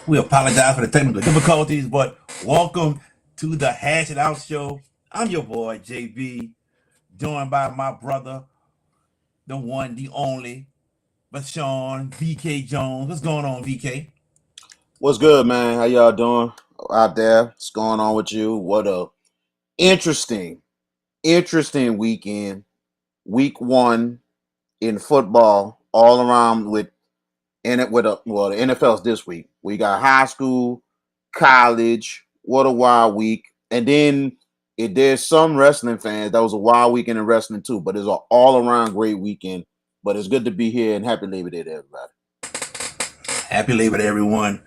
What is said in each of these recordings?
We apologize for the technical difficulties, but welcome to the Hash It Out Show. I'm your boy, JB, joined by my brother, the one, the only, Vashon VK Jones. What's going on, VK? What's good, man? How y'all doing out there? What's going on with you? What a interesting, interesting weekend. Week one in football, all around with in it with the NFL's this week. We got high school, college. What a wild week! And then there's some wrestling fans. That was a wild weekend in wrestling too. But it's an all around great weekend. But it's good to be here and happy Labor Day to everybody. Happy Labor Day, everyone.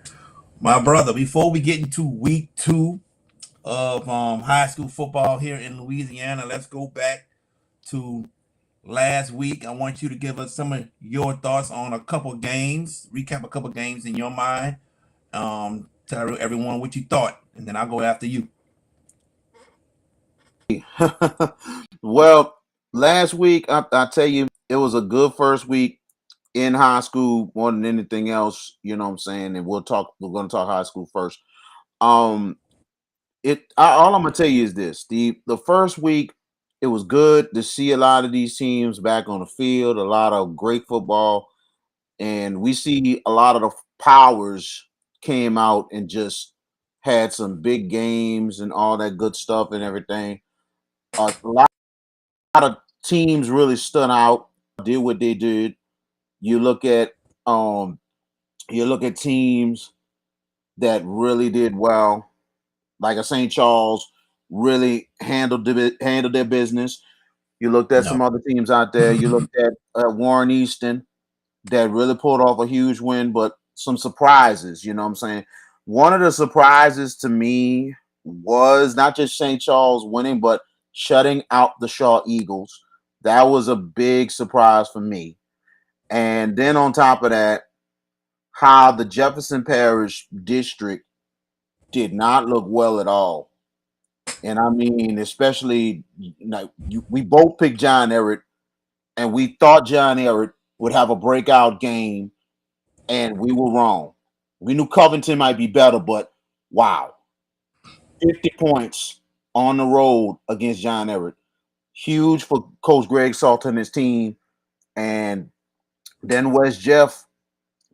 My brother, before we get into week two of high school football here in Louisiana, let's go back to last week. I want you to give us some of your thoughts on a couple games, recap a couple games in your mind. Tell everyone what you thought, and then I'll go after you. Well, last week I tell you it was a good first week in high school more than anything else. You know what I'm saying? And We're going to talk high school first. Um, all I'm gonna tell you is this: the first week it was good to see a lot of these teams back on the field, a lot of great football, and we see a lot of the powers came out and just had some big games and all that good stuff and everything. A lot of teams really stood out, did what they did. You look at um you look at teams that really did well, like a St. Charles, really handled their business. You looked at No. some other teams out there. You looked at Warren Easton that really pulled off a huge win, but some surprises. You know what I'm saying? One of the surprises to me was not just St. Charles winning, but shutting out the Shaw Eagles. That was a big surprise for me. And then on top of that, how the Jefferson Parish district did not look well at all. And I mean, especially we both picked John Everett, and we thought John Everett would have a breakout game, and we were wrong. We knew Covington might be better, but wow, 50 points on the road against John Everett, huge for Coach Greg Salt and his team. And then West Jeff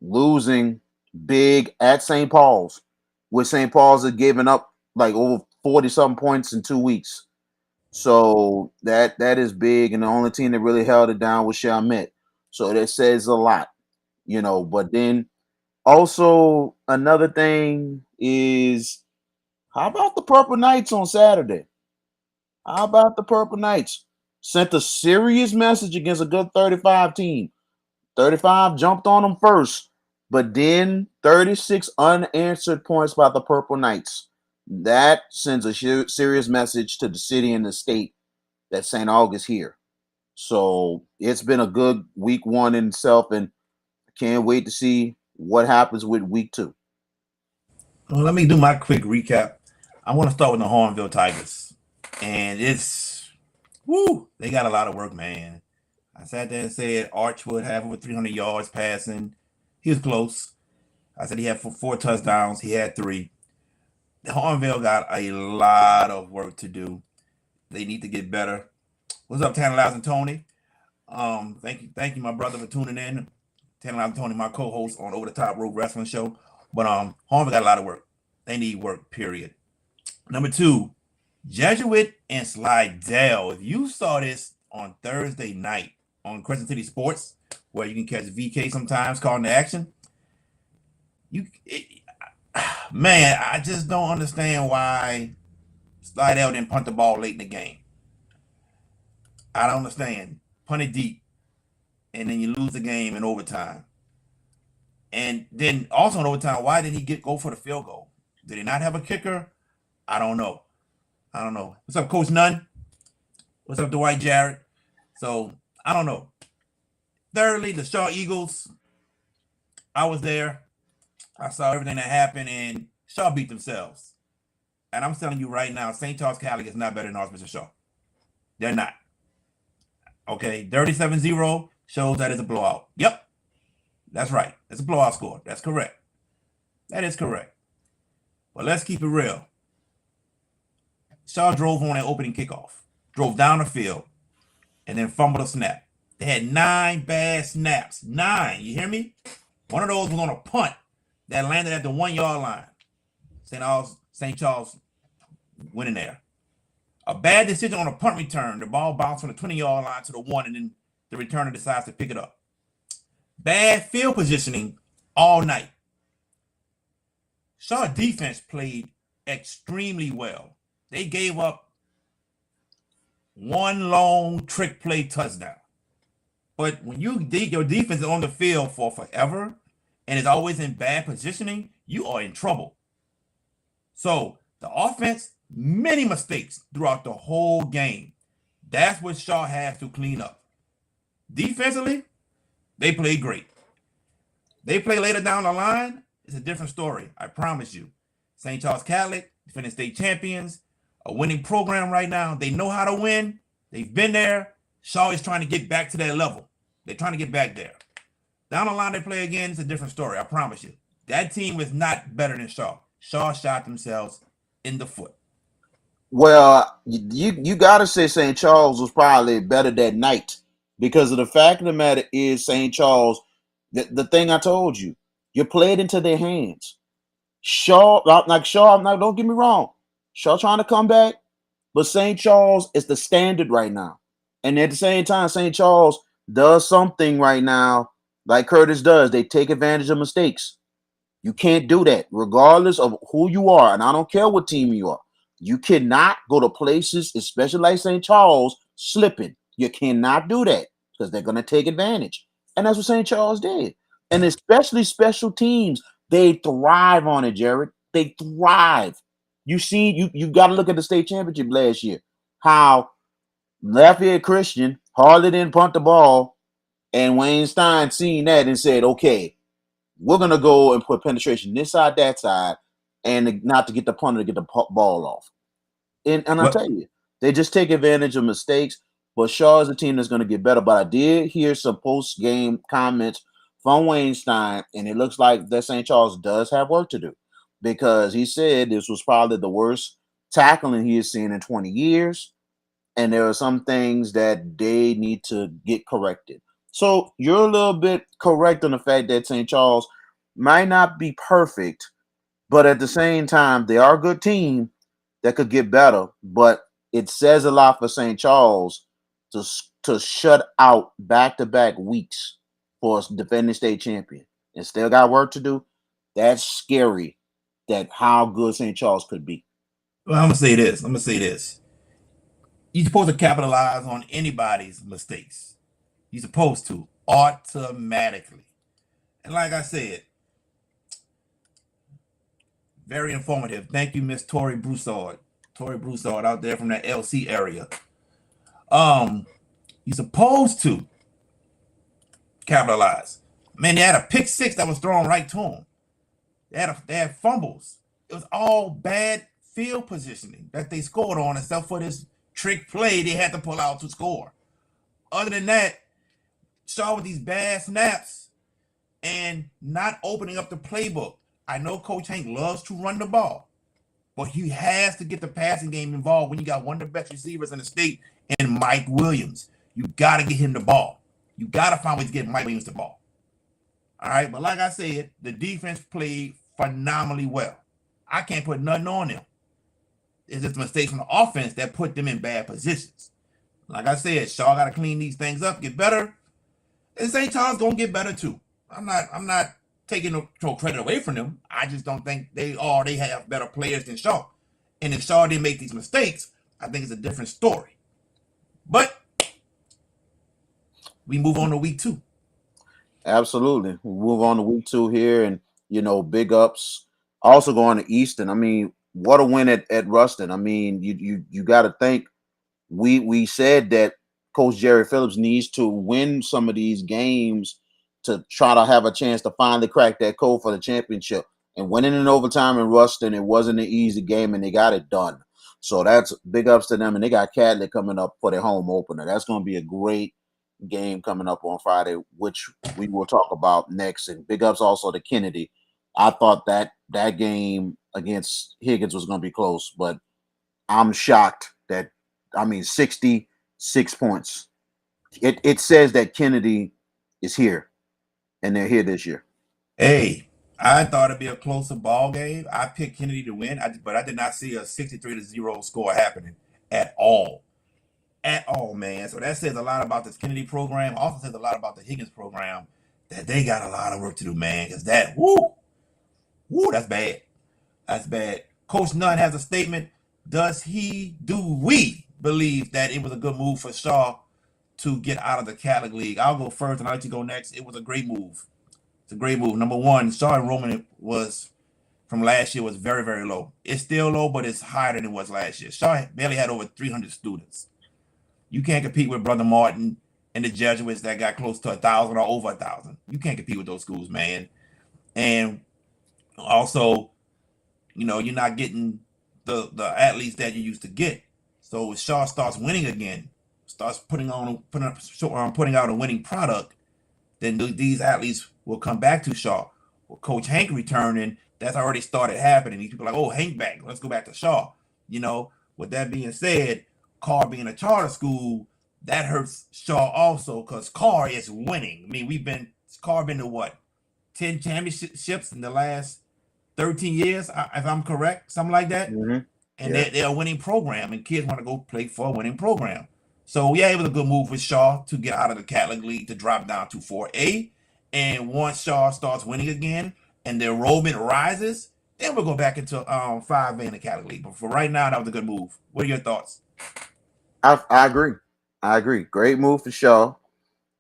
losing big at St. Paul's, with St. Paul's had given up like over 40 something points in 2 weeks. So that is big, and the only team that really held it down was Chalmette. So that says a lot, you know. But then also another thing is, how about the Purple Knights on Saturday? How about the Purple Knights? Sent a serious message against a good 35 team. 35 jumped on them first, but then 36 unanswered points by the Purple Knights. That sends a serious message to the city and the state that St. August here. So it's been a good week one in itself, and I can't wait to see what happens with week two. Well, let me do my quick recap. I want to start with the Hornville Tigers, and they got a lot of work, man. I sat there and said Arch would have over 300 yards passing. He was close. I said he had four touchdowns. He had three. Hornville got a lot of work to do. They need to get better. What's up, Tanner and Tony? Thank you, my brother, for tuning in. Tanner and Tony, my co-host on Over the Top Rope Wrestling Show. But Hornville got a lot of work. They need work. Period. Number two, Jesuit and Slidell. If you saw this on Thursday night on Crescent City Sports, where you can catch VK sometimes calling the action, you it, man, I just don't understand why Slidell didn't punt the ball late in the game. I don't understand. Punt it deep, and then you lose the game in overtime. And then also in overtime, why didn't he go for the field goal? Did he not have a kicker? I don't know. I don't know. What's up, Coach Nunn? What's up, Dwight Jarrett? So I don't know. Thirdly, the Shaw Eagles. I was there. I saw everything that happened, and Shaw beat themselves. And I'm telling you right now, St. Charles Catholic is not better than Archbishop Shaw. They're not. Okay, 37-0 shows that it's a blowout. Yep, that's right. It's a blowout score. That's correct. That is correct. But let's keep it real. Shaw drove on that opening kickoff, drove down the field, and then fumbled a snap. They had 9 bad snaps. 9. You hear me? One of those was on a punt that landed at the 1-yard line. St. Charles went in there. A bad decision on a punt return. The ball bounced from the 20-yard line to the 1, and then the returner decides to pick it up. Bad field positioning all night. Shaw defense played extremely well. They gave up one long trick play touchdown. But when your defense is on the field for forever and is always in bad positioning, you are in trouble. So the offense, many mistakes throughout the whole game. That's what Shaw has to clean up. Defensively, they play great. They play later down the line, it's a different story, I promise you. St. Charles Catholic, defending state champions, a winning program right now. They know how to win. They've been there. Shaw is trying to get back to that level. They're trying to get back there. Down the line they play again, it's a different story, I promise you. That team is not better than Shaw. Shaw shot themselves in the foot. Well, you got to say St. Charles was probably better that night because of the fact of the matter is St. Charles, the thing I told you, you played into their hands. Shaw, don't get me wrong. Shaw trying to come back, but St. Charles is the standard right now. And at the same time, St. Charles does something right now like Curtis does. They take advantage of mistakes. You can't do that regardless of who you are. And I don't care what team you are. You cannot go to places, especially like St. Charles, slipping. You cannot do that because they're going to take advantage. And that's what St. Charles did. And especially special teams, they thrive on it, Jared. They thrive. You see, you got to look at the state championship last year. How Lafayette Christian hardly didn't punt the ball, and Wayne Stein seen that and said, okay, we're going to go and put penetration this side, that side, and not to get the punter to get the ball off. And I tell you, they just take advantage of mistakes. But Shaw is a team that's going to get better. But I did hear some post-game comments from Wayne Stein, and it looks like that St. Charles does have work to do because he said this was probably the worst tackling he has seen in 20 years. And there are some things that they need to get corrected. So you're a little bit correct on the fact that St. Charles might not be perfect, but at the same time, they are a good team that could get better. But it says a lot for St. Charles to shut out back-to-back weeks for a defending state champion and still got work to do. That's scary that how good St. Charles could be. Well, I'm going to say this. You're supposed to capitalize on anybody's mistakes. You're supposed to automatically. And like I said, very informative. Thank you, Miss Tori Broussard. Tori Broussard out there from that LC area. You're supposed to capitalize. Man, they had a pick six that was thrown right to them. They had fumbles. It was all bad field positioning that they scored on, except for this trick play they had to pull out to score. Other than that, Shaw with these bad snaps and not opening up the playbook. I know Coach Hank loves to run the ball, but he has to get the passing game involved when you got one of the best receivers in the state and Mike Williams. You got to get him the ball. You got to find ways to get Mike Williams the ball. All right, but like I said, the defense played phenomenally well. I can't put nothing on them. It's just mistakes from the offense that put them in bad positions. Like I said, Shaw got to clean these things up, get better. And St. Charles gonna get better too. I'm not taking no credit away from them. I just don't think they have better players than Shaw. And if Shaw didn't make these mistakes, I think it's a different story. But we move on to week 2. Absolutely. We'll move on to week 2 here, and big ups. Also going to Easton. I mean, what a win at Ruston. I mean, you got to think. We said that Coach Jerry Phillips needs to win some of these games to try to have a chance to finally crack that code for the championship. And winning in overtime in Ruston, it wasn't an easy game, and they got it done. So that's big ups to them. And they got Catholic coming up for their home opener. That's going to be a great game coming up on Friday, which we will talk about next. And big ups also to Kennedy. I thought that that game against Higgins was going to be close, but I'm shocked that 66 points. It says that Kennedy is here, and they're here this year. Hey, I thought it'd be a closer ball game. I picked Kennedy to win, but I did not see a 63-0 score happening at all. At all, man. So that says a lot about this Kennedy program. Also says a lot about the Higgins program that they got a lot of work to do, man. Because that, that's bad. That's bad. Coach Nunn has a statement. Do we believe that it was a good move for Shaw to get out of the Catholic League? I'll go first and I'll let you go next. It was a great move. It's a great move. Number one, Shaw enrollment was from last year was very, very low. It's still low, but it's higher than it was last year. Shaw barely had over 300 students. You can't compete with Brother Martin and the Jesuits that got close to 1,000 or over 1,000. You can't compete with those schools, man. And also, you're not getting the athletes that you used to get. So if Shaw starts winning again, starts putting out a winning product, then these athletes will come back to Shaw. With Coach Hank returning, that's already started happening. These people are like, oh, Hank back. Let's go back to Shaw. With that being said, Carr being a charter school, that hurts Shaw also because Carr is winning. I mean, Carr been to what? 10 championships in the last 13 years, if I'm correct, something like that. Mm-hmm. And they're a winning program, and kids want to go play for a winning program. So, yeah, it was a good move with Shaw to get out of the Catholic League to drop down to 4A. And once Shaw starts winning again and the enrollment rises, then we'll go back into 5A in the Catholic League. But for right now, that was a good move. What are your thoughts? I agree. I agree. Great move for Shaw.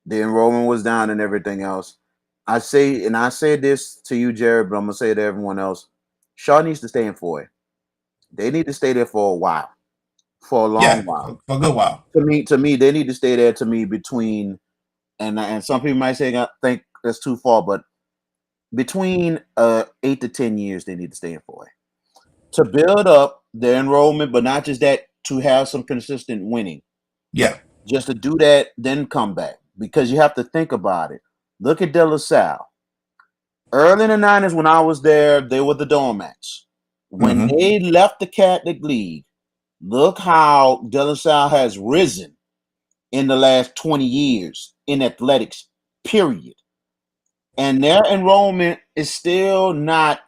The enrollment was down and everything else. I say this to you, Jared, but I'm gonna say it to everyone else. Shaw needs to stay in 4A. They need to stay there for a while, for a long while. For a good while. To me, they need to stay there. To me, between and some people might say I think that's too far, but between 8 to 10 years, they need to stay in 4A to build up their enrollment, but not just that, to have some consistent winning. Yeah. Just to do that, then come back, because you have to think about it. Look at De La Salle. Early in the 90s, when I was there, they were the Doormats. When they left the Catholic League, look how De La Salle has risen in the last 20 years in athletics, period. And their enrollment is still not,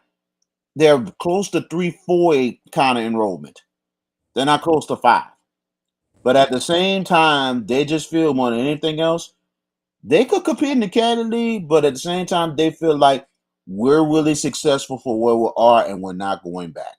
they're close to 3-4 kind of enrollment. They're not close to 5. But at the same time, they just feel more than anything else, they could compete in the Catholic League, but at the same time, they feel like we're really successful for where we are and we're not going back.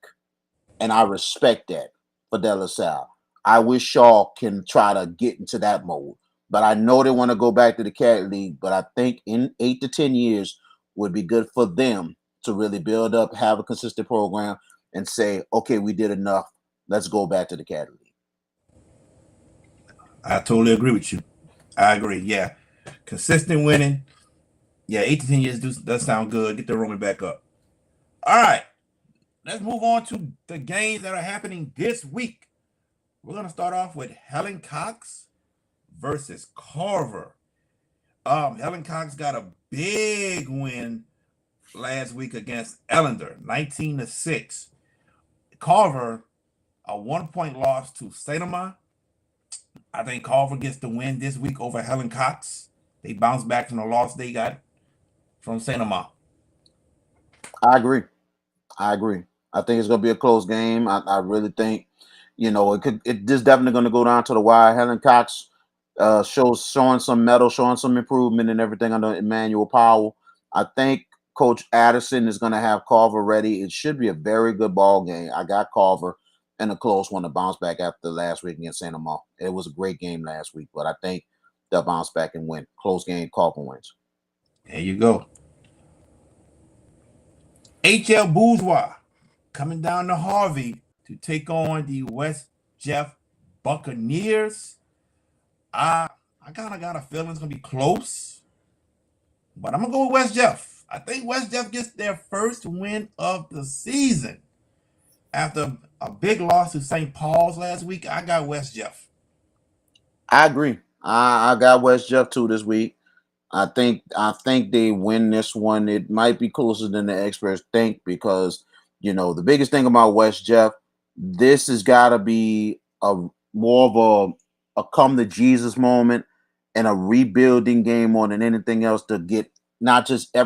And I respect that for De La Salle. I wish Shaw can try to get into that mode. But I know they want to go back to the Catholic League, but I think in 8 to 10 years would be good for them to really build up, have a consistent program, and say, okay, we did enough. Let's go back to the Catholic League. I totally agree with you. I agree. Yeah. Consistent winning. Yeah, 8 to 10 years does sound good. Get the enrollment back up. All right. Let's move on to the games that are happening this week. We're going to start off with Helen Cox versus Carver. Helen Cox got a big win last week against Ellender, 19-6. Carver, a 1-point loss to Saitama. I think Carver gets the win this week over Helen Cox. They bounce back from the loss they got from Saitama. I agree. I think it's going to be a close game. I really think, it just definitely going to go down to the wire. Helen Cox showing some mettle, showing some improvement and everything under Emmanuel Powell. I think Coach Addison is going to have Carver ready. It should be a very good ball game. I got Carver and a close one to bounce back after last week against Santa Maria. It was a great game last week, but I think they'll bounce back and win. Close game, Carver wins. There you go. HL Bourgeois coming down to Harvey to take on the West Jeff Buccaneers. I kind of got a feeling it's going to be close, but I'm going to go with West Jeff. I think West Jeff gets their first win of the season. After a big loss to St. Paul's last week, I got West Jeff. I agree. I got West Jeff too this week. I think they win this one. It might be closer than the experts think because the biggest thing about West Jeff, this has got to be a more of a come to Jesus moment and a rebuilding game more than anything else to get not just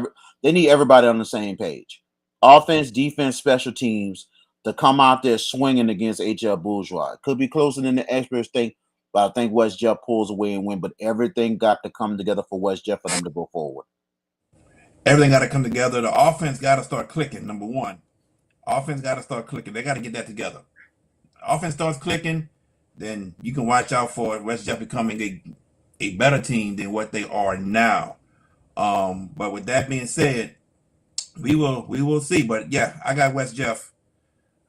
they need everybody on the same page. Offense, defense, special teams to come out there swinging against HL Bourgeois. Could be closer than the experts think, but I think West Jeff pulls away and win. But everything got to come together for West Jeff for them to go forward. Everything got to come together. The offense got to start clicking. Number one, offense got to start clicking. They got to get that together. Offense starts clicking, then you can watch out for West Jeff becoming a better team than what they are now. But with that being said, we will see. But yeah, I got West Jeff.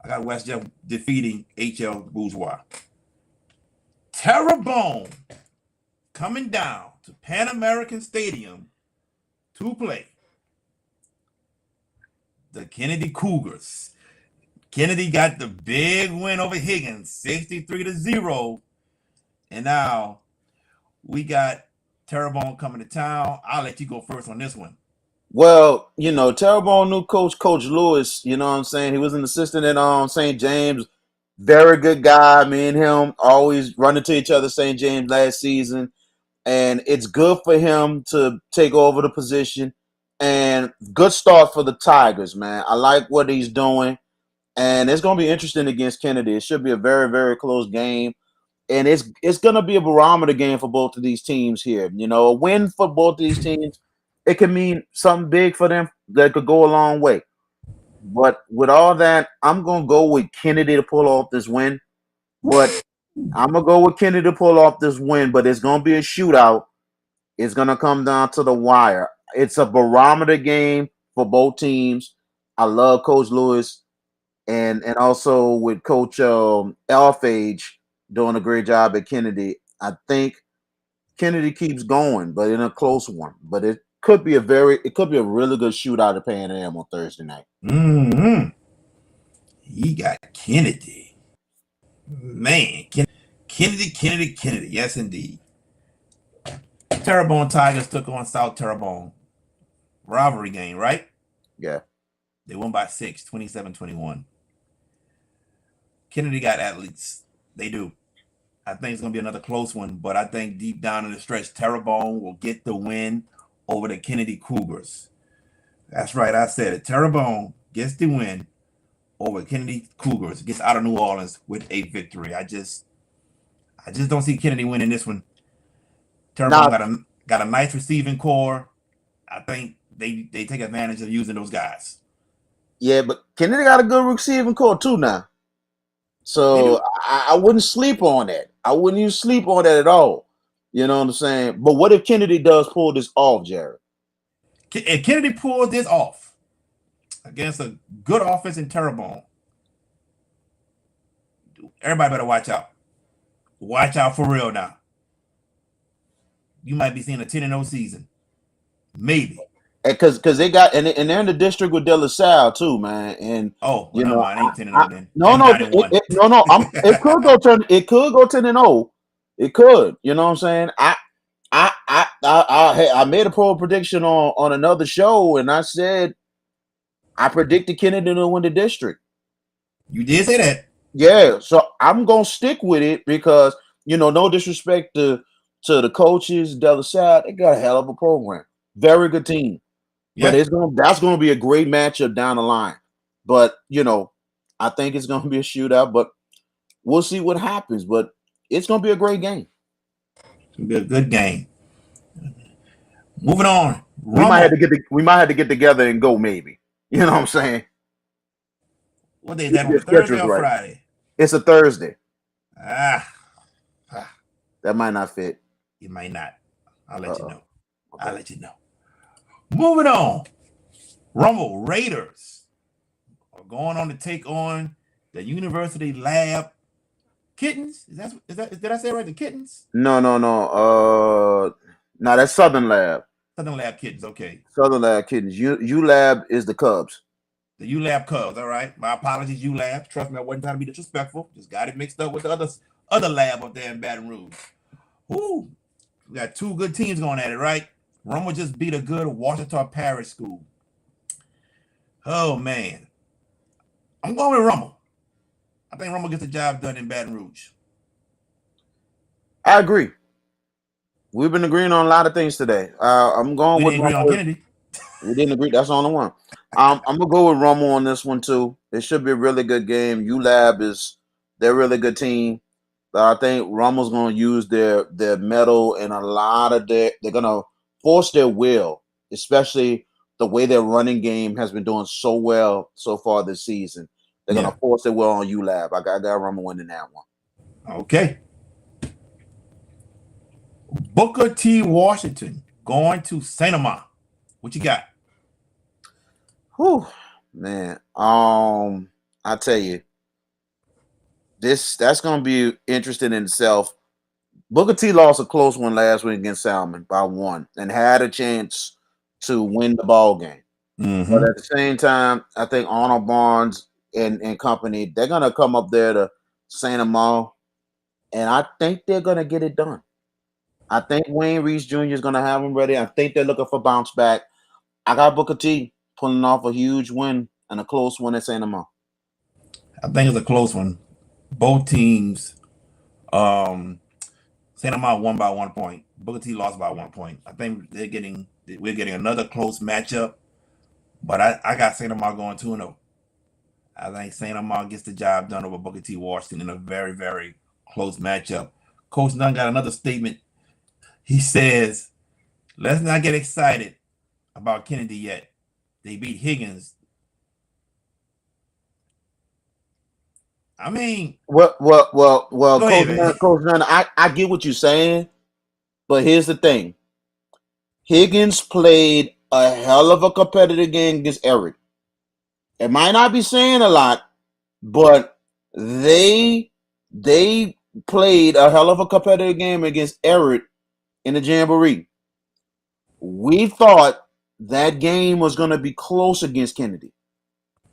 I got West Jeff defeating HL Bourgeois. Terrebonne coming down to Pan American Stadium to play the Kennedy Cougars. Kennedy got the big win over Higgins, 63-0. And now we got Terrebonne coming to town. I'll let you go first on this one. Well, Terrebonne new Coach Lewis, you know what I'm saying? He was an assistant at St. James. Very good guy. Me and him always running to each other St. James last season. And it's good for him to take over the position. And good start for the Tigers, man. I like what he's doing. And it's going to be interesting against Kennedy. It should be a very, very close game. And it's going to be a barometer game for both of these teams here. A win for both of these teams, it can mean something big for them that could go a long way. But with all that, I'm going to go with Kennedy to pull off this win. But I'm going to go with Kennedy to pull off this win. But it's going to be a shootout. It's going to come down to the wire. It's a barometer game for both teams. I love Coach Lewis. And also with Coach Elfage doing a great job at Kennedy. I think Kennedy keeps going, but in a close one. But it could be a really good shootout at Pan Am on Thursday night. Mm-hmm. He got Kennedy. Man, Kennedy. Yes, indeed. Terrebonne Tigers took on South Terrebonne. Rivalry game, right? Yeah. They won by 6, 27-21. Kennedy got athletes. They do. I think it's going to be another close one, but I think deep down in the stretch, Terrebonne will get the win over the Kennedy Cougars. That's right. I said it. Terrebonne gets the win over Kennedy Cougars, gets out of New Orleans with a victory. I just don't see Kennedy winning this one. Terrebonne got a nice receiving core. I think they take advantage of using those guys. Yeah, but Kennedy got a good receiving core too now. So I wouldn't sleep on that. I wouldn't even sleep on that at all. You know what I'm saying? But what if Kennedy does pull this off, Jared? If Kennedy pulls this off against a good offense in Terrebonne, everybody better watch out. Watch out for real now. You might be seeing a 10-0 season. Maybe. Because they got and they're in the district with De La Salle too, man. And I ain't 10-0 then. No. It could go 10. It could go 10-0. It could. You know what I'm saying? I made a poll prediction on another show, and I said I predicted Kennedy to win the district. You did say that. Yeah, so I'm gonna stick with it because no disrespect to the coaches, De La Salle, they got a hell of a program, very good team. Yeah. But that's gonna be a great matchup down the line. But I think it's gonna be a shootout. But we'll see what happens. But it's gonna be a great game. It's gonna be a good game. Moving on. We might have to get together and go, maybe. You know what I'm saying? What day is that, on Thursday or Friday? It's a Thursday. That might not fit. It might not. I'll let you know. Okay. I'll let you know. Moving on. Rumble Raiders are going on to take on the University Lab Kittens. Did I say it right? The Kittens? No. No, that's Southern Lab. Southern Lab Kittens, okay. Southern Lab Kittens. U-Lab is the Cubs. The U-Lab Cubs, all right. My apologies, U-Lab. Trust me, I wasn't trying to be disrespectful. Just got it mixed up with the other lab up there in Baton Rouge. Woo! We got two good teams going at it, right? Rummel just beat a good Washington Parish school. Oh man, I'm going with Rummel. I think Rummel gets the job done in Baton Rouge. I agree. We've been agreeing on a lot of things today. I'm going We with didn't agree on Rummel. Kennedy. We didn't agree. That's the only one. I'm gonna go with Rummel on this one too. It should be a really good game. ULab they're a really good team. But I think Rummel's gonna use their metal and a lot of they're gonna force their will, especially the way their running game has been doing so well so far this season. They're Yeah. gonna force their will on ULab. I got Rummel winning that one. Okay. Booker T. Washington going to Saint Amant. What you got? Whew, man. I tell you, that's gonna be interesting in itself. Booker T lost a close one last week against Salmon by one and had a chance to win the ball game. But Mm-hmm. at the same time, I think Arnold Barnes and company, they're gonna come up there to Saint Amant, and I think they're gonna get it done. I think Wayne Reese Jr. is gonna have them ready. I think they're looking for bounce back. I got Booker T pulling off a huge win and a close one at Saint Amant. I think it's a close one. Both teams, um, Saint Amant won by 1 point. Booker T lost by 1 point. I think we're getting another close matchup. But I got Saint Amant going 2-0. I think Saint Amant gets the job done over Booker T. Washington in a very, very close matchup. Coach Nunn got another statement. He says, let's not get excited about Kennedy yet. They beat Higgins. I mean, Well, go ahead, man. Coach Nunn, I get what you're saying, but here's the thing. Higgins played a hell of a competitive game against Eric. It might not be saying a lot, but they played a hell of a competitive game against Eric in the Jamboree. We thought that game was going to be close against Kennedy,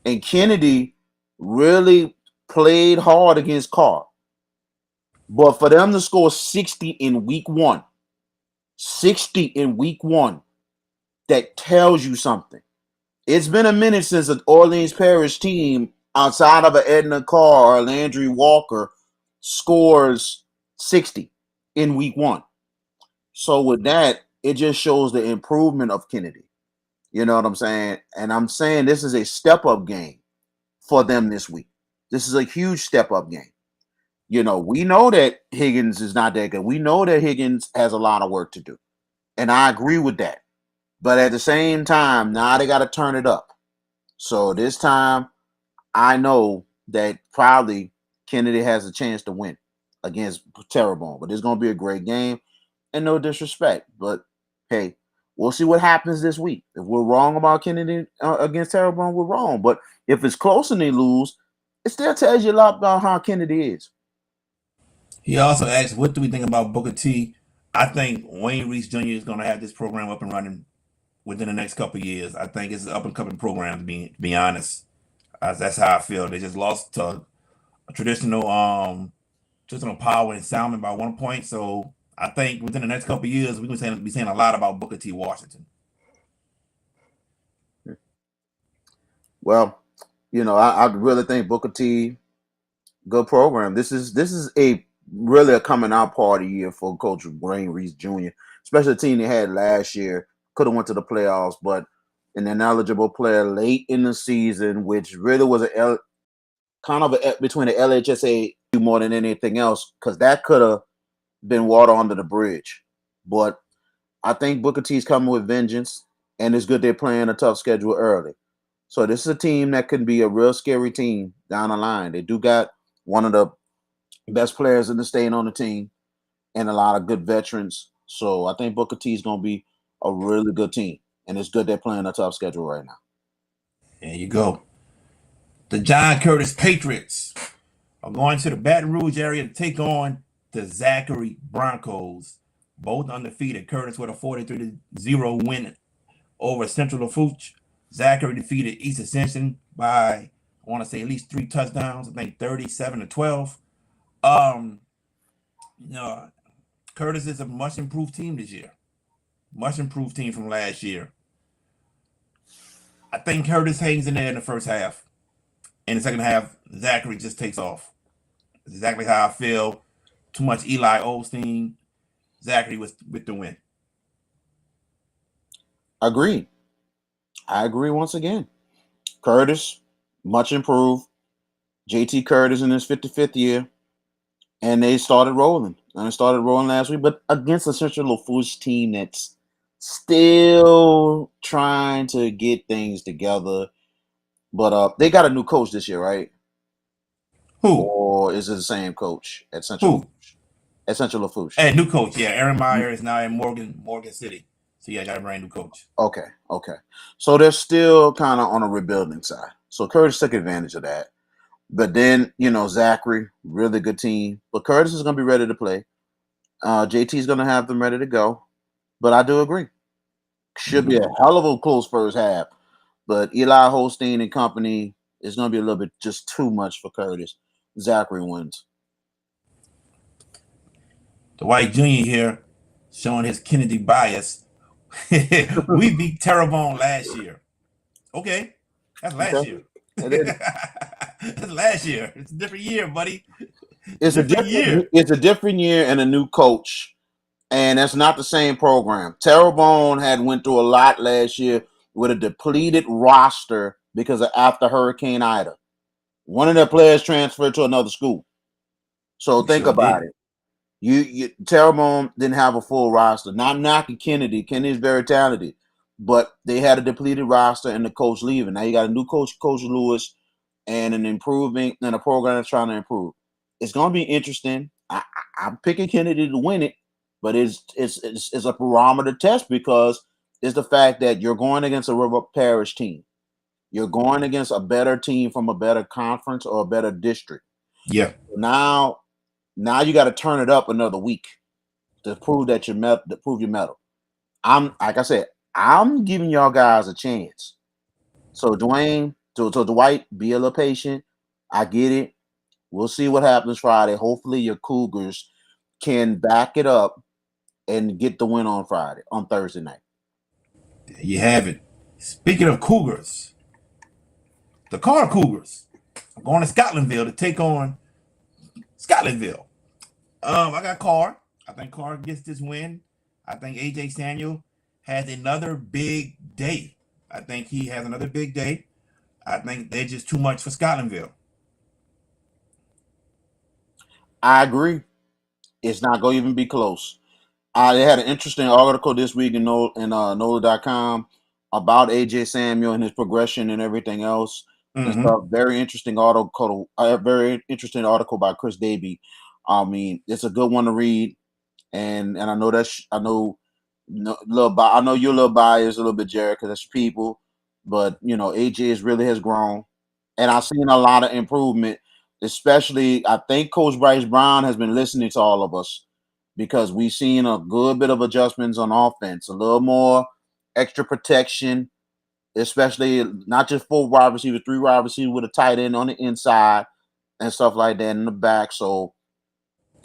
and Kennedy really played hard against Carr. But for them to score 60 in week one, 60 in week one, that tells you something. It's been a minute since an Orleans Parish team outside of an Edna Carr or Landry Walker scores 60 in week one. So with that, it just shows the improvement of Kennedy. You know what I'm saying? And I'm saying this is a step-up game for them this week. This is a huge step-up game. You know, we know that Higgins is not that good. We know that Higgins has a lot of work to do. And I agree with that. But at the same time, now they got to turn it up. So this time, I know that probably Kennedy has a chance to win against Terrebonne. But it's going to be a great game. And no disrespect. But, hey, we'll see what happens this week. If we're wrong about Kennedy against Terrebonne, we're wrong. But if it's close and they lose, it still tells you a lot about how Kennedy is. He also asked, what do we think about Booker T? I think Wayne Reese Jr. is going to have this program up and running within the next couple of years. I think it's an up and coming program, to be honest. That's how I feel. They just lost to a traditional power in Salmon by 1 point. So I think within the next couple of years, we're going to be saying a lot about Booker T. Washington. Well, you know, I really think Booker T, good program. This is a really a coming out party year for Coach Wayne Reese Jr., especially the team they had last year. Could have went to the playoffs, but an ineligible player late in the season, which really was between the LHSAA more than anything else, because that could have been water under the bridge. But I think Booker T's coming with vengeance, and it's good they're playing a tough schedule early. So this is a team that can be a real scary team down the line. They do got one of the best players in the state on the team and a lot of good veterans. So I think Booker T is going to be a really good team, and it's good they're playing a tough schedule right now. There you go. The John Curtis Patriots are going to the Baton Rouge area to take on the Zachary Broncos. Both undefeated. Curtis with a 43-0 win over Central Lafourche. Zachary defeated East Ascension by, I want to say, at least 3 touchdowns. I think 37-12. You know, Curtis is a much improved team this year. much improved team from last year. I think Curtis hangs in there in the first half. In the second half, Zachary just takes off. That's exactly how I feel. Too much Eli Osteen. Zachary was with the win. Agreed. I agree once again. Curtis, much improved. JT Curtis in his 55th year. And they started rolling. And they started rolling last week, but against a Central Lafourche team that's still trying to get things together. But they got a new coach this year, right? Who? Or is it the same coach at Central Who? Lafourche? At Central Lafourche. Hey, new coach. Yeah, Aaron Meyer is now in Morgan City. So yeah, I got a brand new coach. Okay. So they're still kind of on a rebuilding side. So Curtis took advantage of that. But then, Zachary, really good team. But Curtis is going to be ready to play. JT is going to have them ready to go. But I do agree. Should be a hell of a close first half. But Eli Holstein and company is going to be a little bit just too much for Curtis. Zachary wins. Dwight Jr. here showing his Kennedy bias. We beat Terrebonne last year. Okay. That's last year. That's last year. It's a different year, buddy. It's a different year and a new coach. And that's not the same program. Terrebonne had went through a lot last year with a depleted roster because of after Hurricane Ida. One of their players transferred to another school. So think about it. You Terrebonne didn't have a full roster. Not knocking Kennedy. Kennedy's very talented. But they had a depleted roster and the coach leaving. Now you got a new coach, Coach Lewis, and a program that's trying to improve. It's going to be interesting. I'm picking Kennedy to win it, but it's a barometer test because it's the fact that you're going against a River Parish team. You're going against a better team from a better conference or a better district. Yeah. Now you got to turn it up another week to prove that your mettle. Like I said, I'm giving y'all guys a chance. So Dwight, be a little patient. I get it. We'll see what happens Friday. Hopefully your Cougars can back it up and get the win on Thursday night. There you have it. Speaking of Cougars, the Car Cougars are going to Scotlandville to take on Scotlandville. I got Carr. I think Carr gets this win. I think AJ Samuel has another big day. I think he has another big day. I think they're just too much for Scotlandville. I agree. It's not going to even be close. They had an interesting article this week in NOLA.com about AJ Samuel and his progression and everything else. And stuff. Very interesting article. Very interesting article by Chris Davey. I mean, it's a good one to read, and I know I know you're a little biased a little bit, Jared, because that's your people. But AJ really has grown, and I've seen a lot of improvement. Especially, I think Coach Bryce Brown has been listening to all of us because we've seen a good bit of adjustments on offense, a little more extra protection, especially not just 4 wide receivers, 3 wide receivers with a tight end on the inside and stuff like that in the back. So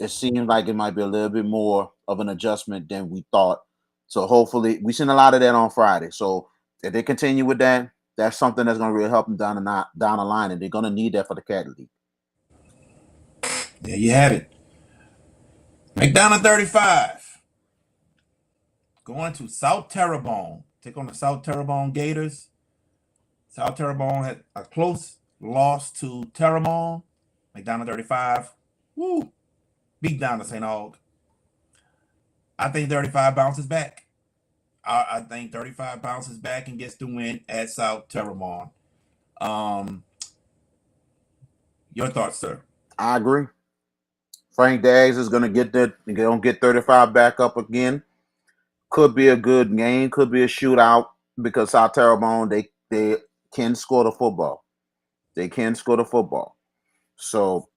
it seems like it might be a little bit more of an adjustment than we thought. So hopefully we've seen a lot of that on Friday. So if they continue with that, that's something that's going to really help them down the line, and they're going to need that for the Cat League. There you have it. McDonough 35 going to South Terrebonne. Take on the South Terrebonne Gators. South Terrebonne had a close loss to Terrebonne. McDonough 35. Woo. Beat down to St. Aug. I think 35 bounces back. I think 35 bounces back and gets the win at South Terrebonne. Your thoughts, sir? I agree. Frank Daggs is going to get that. They're going to get 35 back up again. Could be a good game. Could be a shootout because South Terrebonne, they can score the football. They can score the football. So,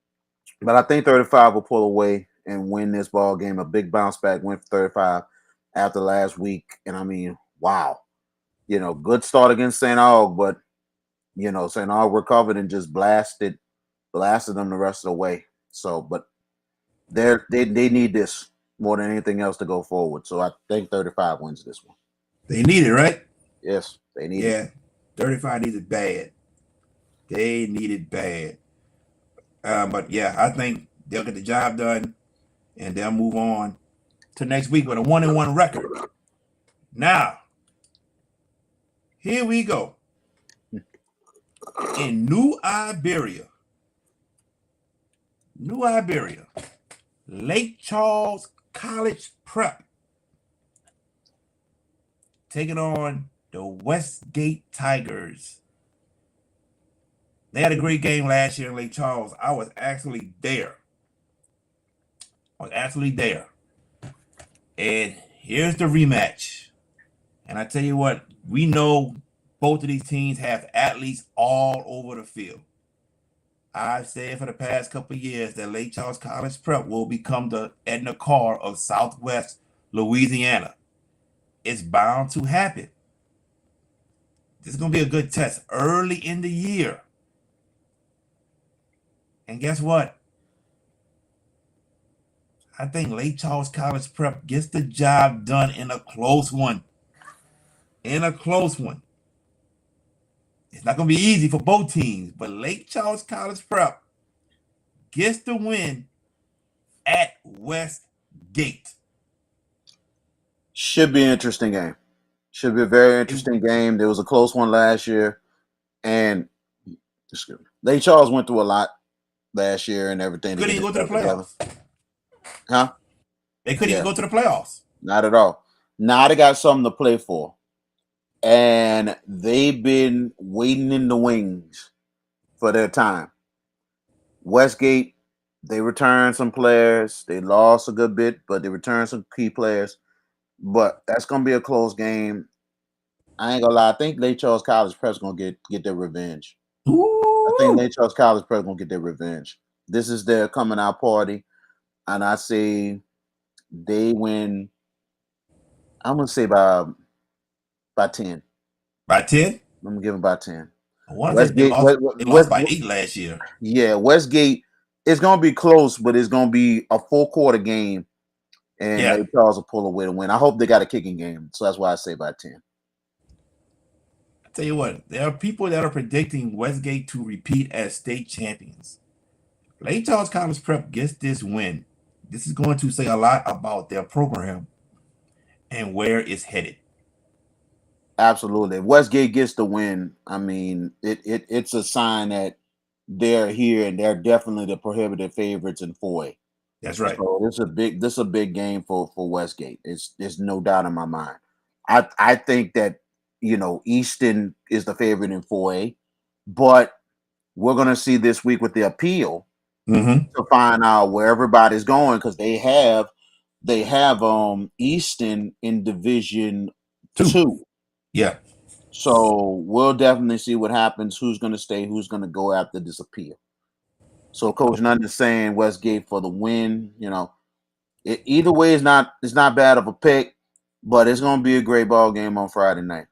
but I think 35 will pull away and win this ball game. A big bounce back win for 35 after last week. And I mean, wow. Good start against St. Aug, but St. Aug recovered and just blasted them the rest of the way. So, but they need this. more than anything else to go forward. So I think 35 wins this one. They need it, right? Yes, they need it. Yeah, 35 needs it bad. They need it bad. But yeah, I think they'll get the job done and they'll move on to next week with a 1-1 record. Now, here we go. In New Iberia, Lake Charles College Prep taking on the Westgate Tigers. They had a great game last year in Lake Charles. I was actually there. And here's the rematch. And I tell you what, we know both of these teams have athletes all over the field. I've said for the past couple of years that Lake Charles College Prep will become the Edna Carr of Southwest Louisiana. It's bound to happen. This is going to be a good test early in the year. And guess what? I think Lake Charles College Prep gets the job done in a close one. It's not going to be easy for both teams, but Lake Charles College Prep gets the win at Westgate. Should be an interesting game. Should be a very interesting game. There was a close one last year, and Lake Charles went through a lot last year and everything. Couldn't even go to the playoffs. Huh? They couldn't even go to the playoffs. Not at all. Now they got something to play for. And they've been waiting in the wings for their time. Westgate, they returned some players. They lost a good bit, but they returned some key players. But that's going to be a close game. I ain't going to lie. I think Lake Charles College Prep's going to get their revenge. Ooh. I think Lake Charles College Prep going to get their revenge. This is their coming out party. And I say they win, I'm going to say by 10. By 10? I'm going to give them by 10. They lost by 8 last year. Yeah, Westgate, it's going to be close, but it's going to be a full quarter game, and Lake Charles will pull away to win. I hope they got a kicking game, so that's why I say by 10. I tell you what, there are people that are predicting Westgate to repeat as state champions. Lake Charles College Prep gets this win. This is going to say a lot about their program and where it's headed. Absolutely. If Westgate gets the win, I mean, it's a sign that they're here and they're definitely the prohibited favorites in 4A. That's right. So this is a big game for Westgate. There's no doubt in my mind. I think that, Easton is the favorite in 4A, but we're gonna see this week with the appeal to find out where everybody's going, because they have Easton in Division 2. Yeah. So we'll definitely see what happens. Who's going to stay? Who's going to go after this appeal? So Coach Nunn is saying Westgate for the win. Either way it's not bad of a pick, but it's going to be a great ball game on Friday night.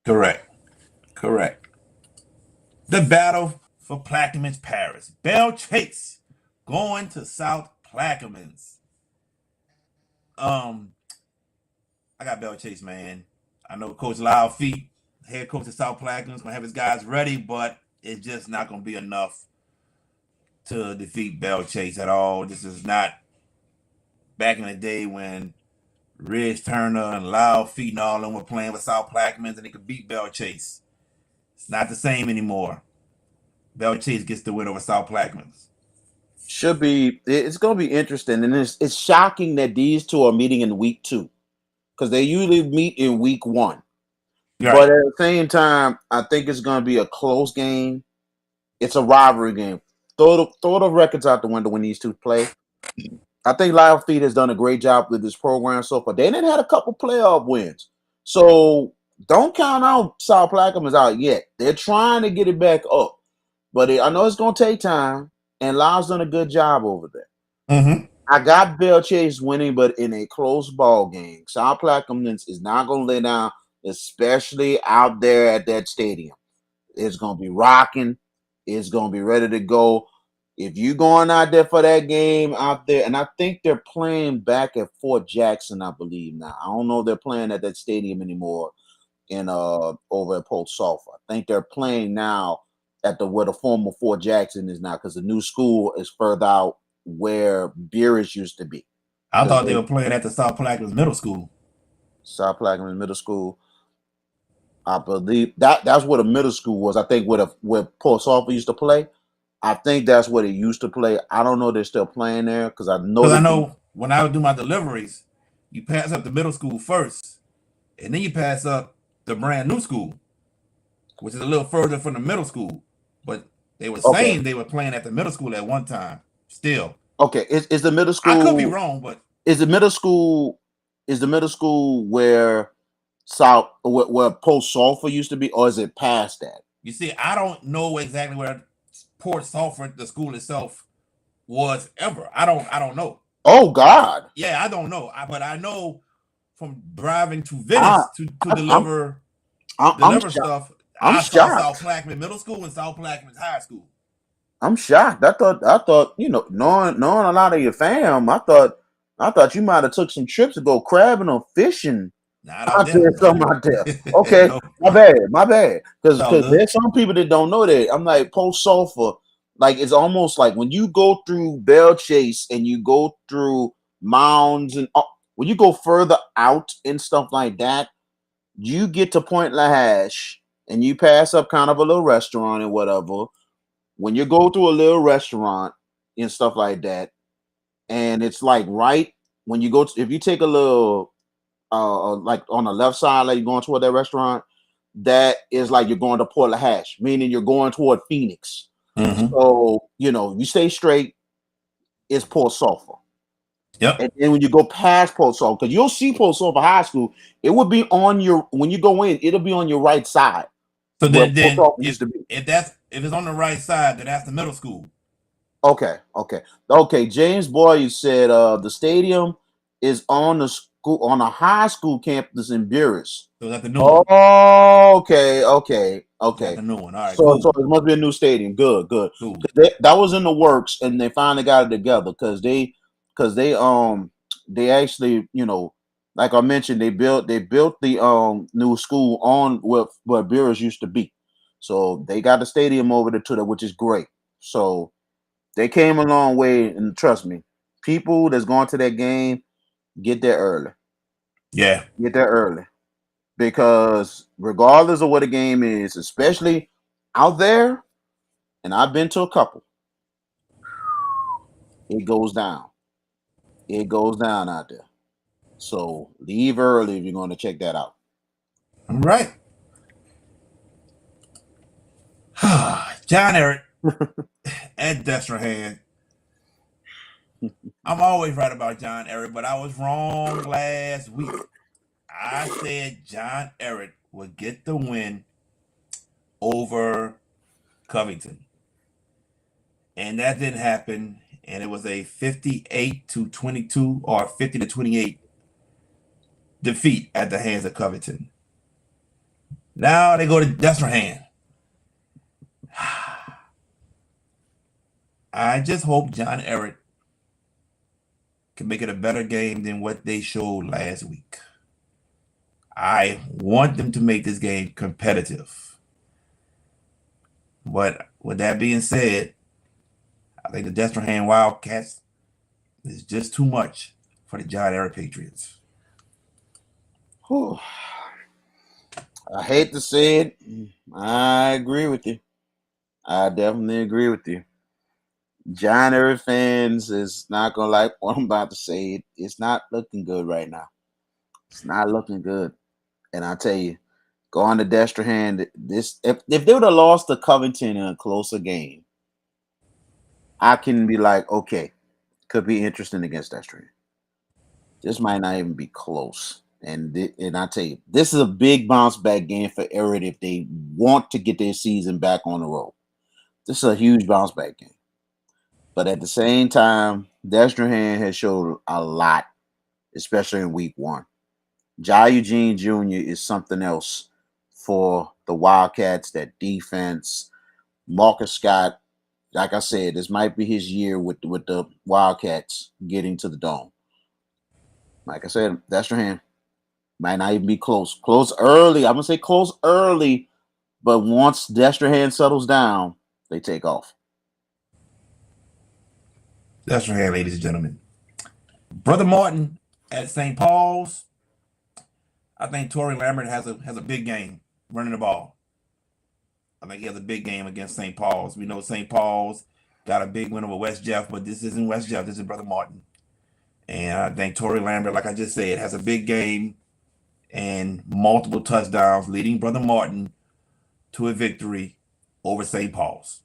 Correct. The battle for Plaquemines Parish. Belle Chase going to South Plaquemines. I got Belle Chase, man. I know Coach Loud Feet, head coach of South Plaquemines, gonna have his guys ready, but it's just not gonna be enough to defeat Belle Chase at all. This is not back in the day when Ridge Turner and Loud Feet and all of them were playing with South Plaquemines and they could beat Belle Chase. It's not the same anymore. Belle Chase gets the win over South Plaquemines. Should be. It's going to be interesting, and it's shocking that these two are meeting in week 2, because they usually meet in week 1. Right. But at the same time, I think it's going to be a close game. It's a rivalry game. Throw the records out the window when these two play. I think Loud Feet has done a great job with this program so far. They didn't have a couple playoff wins, so don't count out South Plaquemines out yet. They're trying to get it back up, but I know it's going to take time. And Loud's done a good job over there. I got Belle Chase winning, but in a close ball game. South Plaquemines is not going to lay down, especially out there at that stadium. It's going to be rocking. It's going to be ready to go. If you going out there for that game out there, and I think they're playing back at Fort Jackson, I believe now. I don't know if they're playing at that stadium anymore in over at Port Sulphur. I think they're playing now at the where the former Fort Jackson is now, because the new school is further out where Beerus used to be. I thought they were playing at the South Plaquemines Middle School. South Plaquemines Middle School. I believe that's where the middle school was. I think where Port Sulphur used to play. I think that's where they used to play. I don't know if they're still playing there because I know Because I that. know when I would do my deliveries, you pass up the middle school first, and then you pass up the brand new school, which is a little further from the middle school. But they were Okay. saying they were playing at the middle school at one time. Still, Okay. Is the middle school? I could be wrong, but is the middle school? Is the middle school where where Port Sulphur used to be, or is it past that? you see, I don't know exactly where Port Sulphur, the school itself, was ever. I don't know. Oh God. Yeah, I don't know. But I know from driving to I, Venice to deliver I'm stuff. I'm I saw shocked. South Plaquemine Middle School and South Plaquemine High School. I'm shocked. I thought knowing a lot of your fam, I thought you might have took some trips to go crabbing or fishing. Not out Out there. there, something out there. Okay, No. my bad. Because there's some people that don't know that. I'm like Post Sulphur, like it's almost like when you go through Bell Chase and you go through Mounds and when you go further out and stuff like that, you get to Point LaHash and you pass up kind of a little restaurant and whatever. When you go to a little restaurant and stuff like that, and it's like right when you go to, if you take a little like on the left side, like you're going toward that restaurant, that is like you're going to Port LaHash, meaning you're going toward Phoenix. Mm-hmm. So you stay straight, it's Port Sulphur. Yep. And then when you go past Port Sulphur, because you'll see Port Sulphur High School, it would be on your when you go in, it'll be on your right side. So then if it's on the right side, then that's the middle school. Okay. James Boyer said the stadium is on a high school campus in Beerus. So that's the new one. Okay. That's the new one. All right, So cool. so it must be a new stadium. Good. Cool. That was in the works, and they finally got it together because they actually, like I mentioned, they built the new school on where Beerus used to be. So they got the stadium over there to that, which is great. So they came a long way, and trust me, people that's going to that game, get there early. Yeah. Get there early. Because regardless of what a game is, especially out there, and I've been to a couple, it goes down. It goes down out there. So leave early if you're going to check that out. All right. John Eric at Destrehan. I'm always right about John Eric, but I was wrong last week. I said John Eric would get the win over Covington. And that didn't happen. And it was a 58-22 or 50-28 defeat at the hands of Covington. Now they go to Destrehan. I just hope John Eric can make it a better game than what they showed last week. I want them to make this game competitive. But with that being said, I think the Destrehan Wildcats is just too much for the John Eric Patriots. Whew. I hate to say it. I agree with you. I definitely agree with you. John Eric fans is not gonna like what I'm about to say. It's not looking good right now. It's not looking good. And I tell you, going to Destrehan, this if they would have lost to Covington in a closer game, I can be like, okay, could be interesting against Destrehan. This might not even be close. And I tell you, this is a big bounce back game for Eric if they want to get their season back on the road. This is a huge bounce back game. But at the same time, Destrehan has showed a lot, especially in week one. Jai Eugene Jr. is something else for the Wildcats, that defense. Marcus Scott like I said, this might be his year with the Wildcats getting to the Dome. Like I said, that's your hand. Might not even be close. Close early. I'm gonna say close early, but once Destrehan settles down, they take off. That's your hand, ladies and gentlemen. Brother Martin at St. Paul's. I think Tory Lambert has a big game running the ball. I think he has a big game against St. Paul's. We know St. Paul's got a big win over West Jeff, but this isn't West Jeff. This is Brother Martin. And I think Tory Lambert, like I just said, has a big game and multiple touchdowns, leading Brother Martin to a victory over St. Paul's.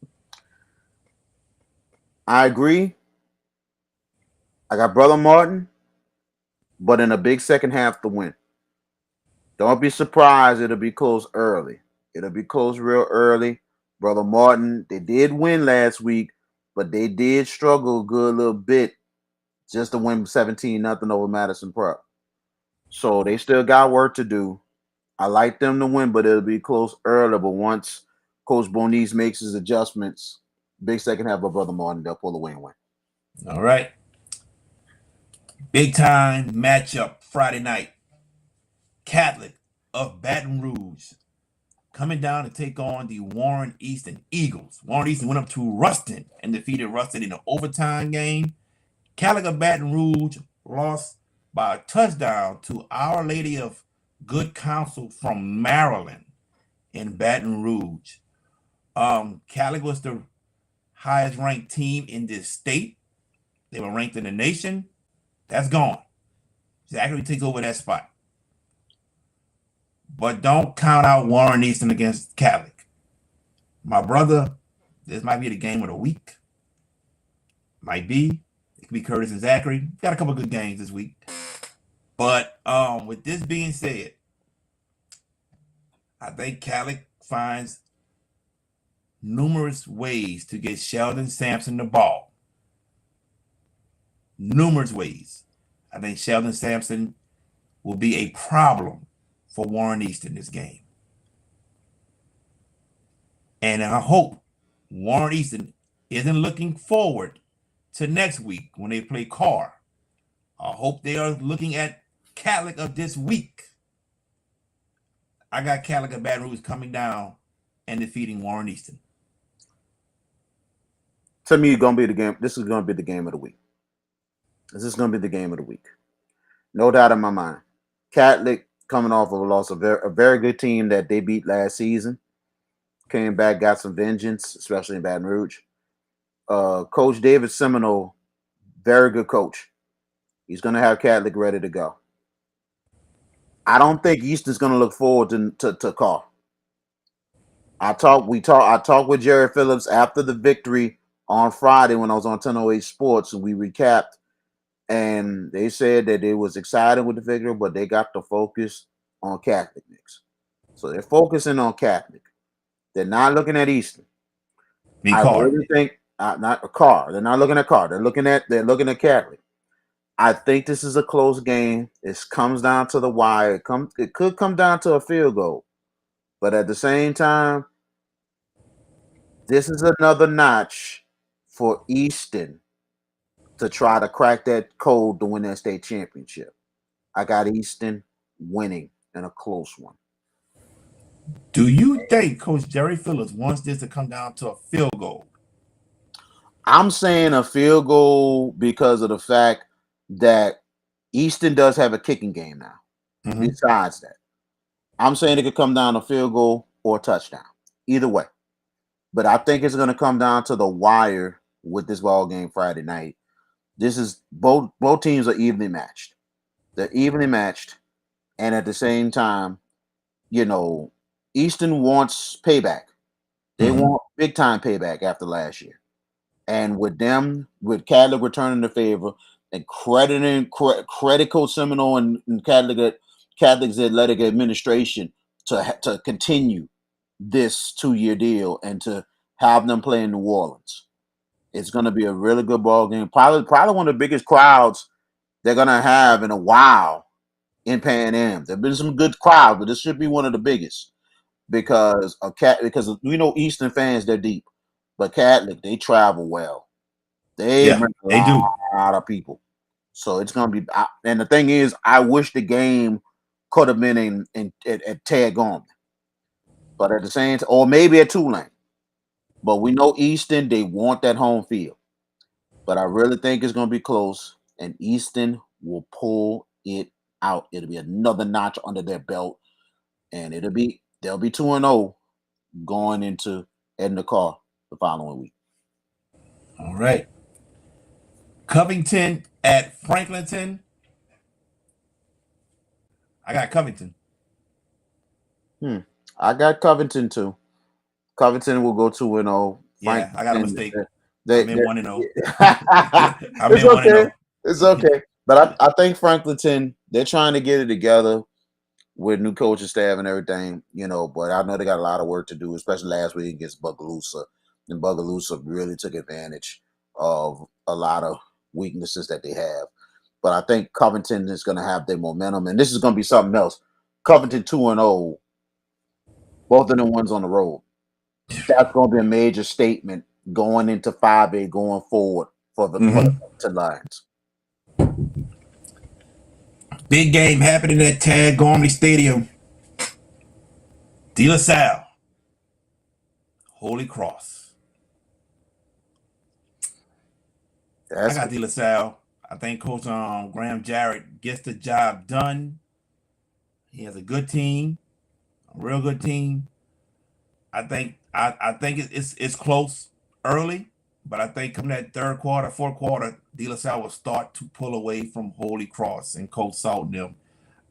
I agree. I got Brother Martin, but in a big second half to win. Don't be surprised. It'll be close early. It'll be close real early. Brother Martin, they did win last week, but they did struggle a good little bit just to win 17-0 over Madison Prep. So they still got work to do. I like them to win, but it'll be close early. But once Coach Bonise makes his adjustments, big second half of Brother Martin, they'll pull away and win. All right. Big time matchup Friday night. Catholic of Baton Rouge coming down to take on the Warren Easton Eagles. Warren Easton went up to Ruston and defeated Ruston in an overtime game. Catholic of Baton Rouge lost by a touchdown to Our Lady of Good Counsel from Maryland in Baton Rouge. Catholic was the highest ranked team in this state. They were ranked in the nation. That's gone. Zachary takes over that spot. But don't count out Warren Easton against Catholic. My brother, this might be the game of the week. Might be. It could be Curtis and Zachary. Got a couple good games this week. But with this being said, I think Catholic finds numerous ways to get Sheldon Sampson the ball. Numerous ways. I think Sheldon Sampson will be a problem for Warren Easton this game. And I hope Warren Easton isn't looking forward to next week when they play Carr. I hope they are looking at Catholic of this week. I got Catholic of Baton Rouge coming down and defeating Warren Easton. To me, gonna be the game. This is gonna be the game of the week. This is gonna be the game of the week. No doubt in my mind. Catholic coming off of a loss, a very good team that they beat last season. Came back, got some vengeance, especially in Baton Rouge. Coach David Seminole, very good coach. He's going to have Catholic ready to go. I don't think Easton's going to look forward to Carr. I talked with Jerry Phillips after the victory on Friday when I was on 1008 Sports, and we recapped. And they said that they was excited with the victory, but they got to focus on Catholic mix. So they're focusing on Catholic. They're not looking at Easton. I really think not a Carr. They're not looking at Carr. They're looking at Catholic. I think this is a close game. It comes down to the wire. It could come down to a field goal, but at the same time, this is another notch for Easton to try to crack that code to win that state championship. I got Easton winning in a close one. Do you think Coach Jerry Phillips wants this to come down to a field goal? I'm saying a field goal because of the fact that Easton does have a kicking game now. Mm-hmm. Besides that, I'm saying it could come down to a field goal or a touchdown. Either way. But I think it's going to come down to the wire with this ball game Friday night. This is both teams are evenly matched. They're evenly matched, and at the same time, Easton wants payback. They want big time payback after last year, and with Catholic returning the favor and credit Coach Seminole and Catholic's athletic administration to continue this 2-year deal and to have them play in New Orleans. It's going to be a really good ball game. Probably one of the biggest crowds they're going to have in a while in Pan Am. There've been some good crowds, but this should be one of the biggest because we know Eastern fans, they're deep. But Catholic, they travel well. They Yeah, bring a they do. lot of people. So it's gonna be. And the thing is, I wish the game could have been at Ted Gorman, but at the same time, or maybe at Tulane. But we know Easton, they want that home field. But I really think it's gonna be close, and Easton will pull it out. It'll be another notch under their belt, and they'll be 2-0 going into Edna Car the following week. All right. Covington at Franklinton. I got Covington. I got Covington too. Covington will go 2-0. Yeah, I got a Franklin, mistake. they, I'm in 1-0. I'm it's in 1-0. okay. It's okay. But I think Franklinton, they're trying to get it together with new coaching staff and everything, but I know they got a lot of work to do, especially last week against Buckaloosa. And Buckaloosa really took advantage of a lot of weaknesses that they have. But I think Covington is going to have their momentum, and this is going to be something else. Covington 2-0, both of them ones on the road. That's going to be a major statement going into 5A going forward for the Lions. Big game happening at Tad Gormley Stadium. De La Salle. Holy Cross. I got De La Salle. I think Coach Graham Jarrett gets the job done. He has a good team, a real good team. I think it's close early, but I think coming that third quarter, fourth quarter, De La Salle will start to pull away from Holy Cross and Coach Salt and them.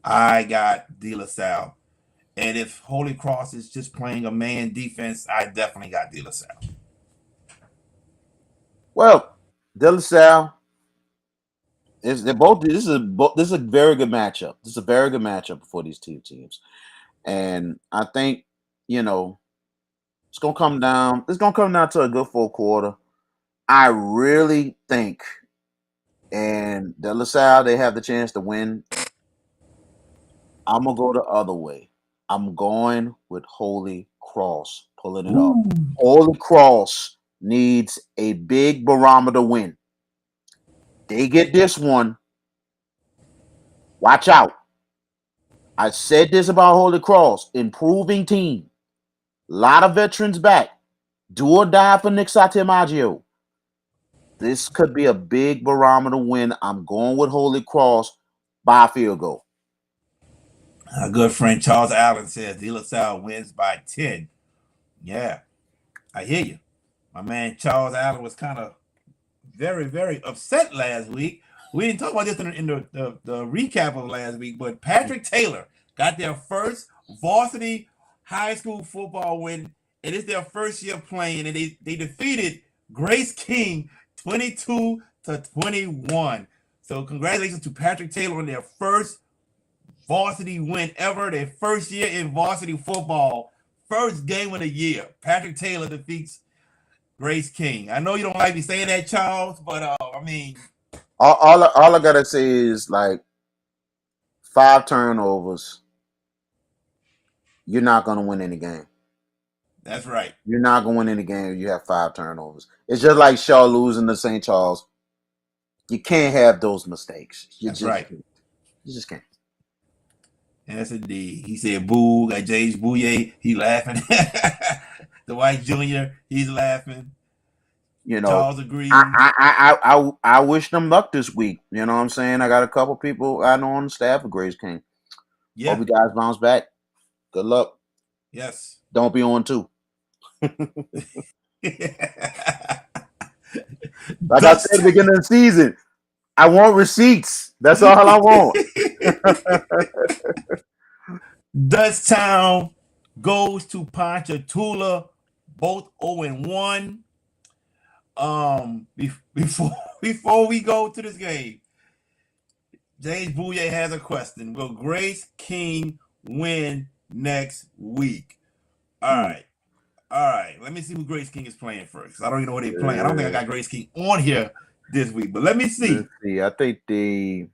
I got De La Salle. And if Holy Cross is just playing a man defense, I definitely got De La Salle. Well, De La Salle this is a very good matchup. This is a very good matchup for these two teams. And I think, it's gonna come down. It's gonna come down to a good full quarter. I really think, and De La Salle, they have the chance to win. I'm gonna go the other way. I'm going with Holy Cross pulling it up. Holy Cross needs a big barometer win. They get this one. Watch out. I said this about Holy Cross. Improving team. A lot of veterans back. Do or die for Nick Satemaggio. This could be a big barometer win. I'm going with Holy Cross by a field goal. A good friend Charles Allen says De La Salle wins by 10. Yeah, I hear you. My man Charles Allen was kind of very, very upset last week. We didn't talk about this in the recap of last week, but Patrick Taylor got their first varsity high school football win, and it's their first year playing, and they defeated Grace King 22-21. So congratulations to Patrick Taylor on their first varsity win ever, their first year in varsity football, first game of the year. Patrick Taylor defeats Grace King. I know you don't like me saying that, Charles, but I mean, all I gotta say is 5 turnovers. You're not gonna win any game. that's right. You're not gonna win any game if you have 5 turnovers. It's just like Shaw losing to St. Charles. You can't have those mistakes. That's right. You just can't. Yes, indeed. He said, "Boo!" Got James Bouye. He laughing. The White Jr. He's laughing. Charles agrees. I wish them luck this week. You know what I'm saying? I got a couple people I know on the staff of Grace King. Yeah. Hope you guys bounce back. Good luck. Yes. Don't be on 2. Like I said at the beginning of the season, I want receipts. That's all I want. Dutchtown goes to Ponchatoula, both 0-1. Before we go to this game, James Bouye has a question. Will Grace King win next week? All right. Let me see who Grace King is playing first. I don't even know who they're playing. I don't think I got Grace King on here this week, but let me see. I think they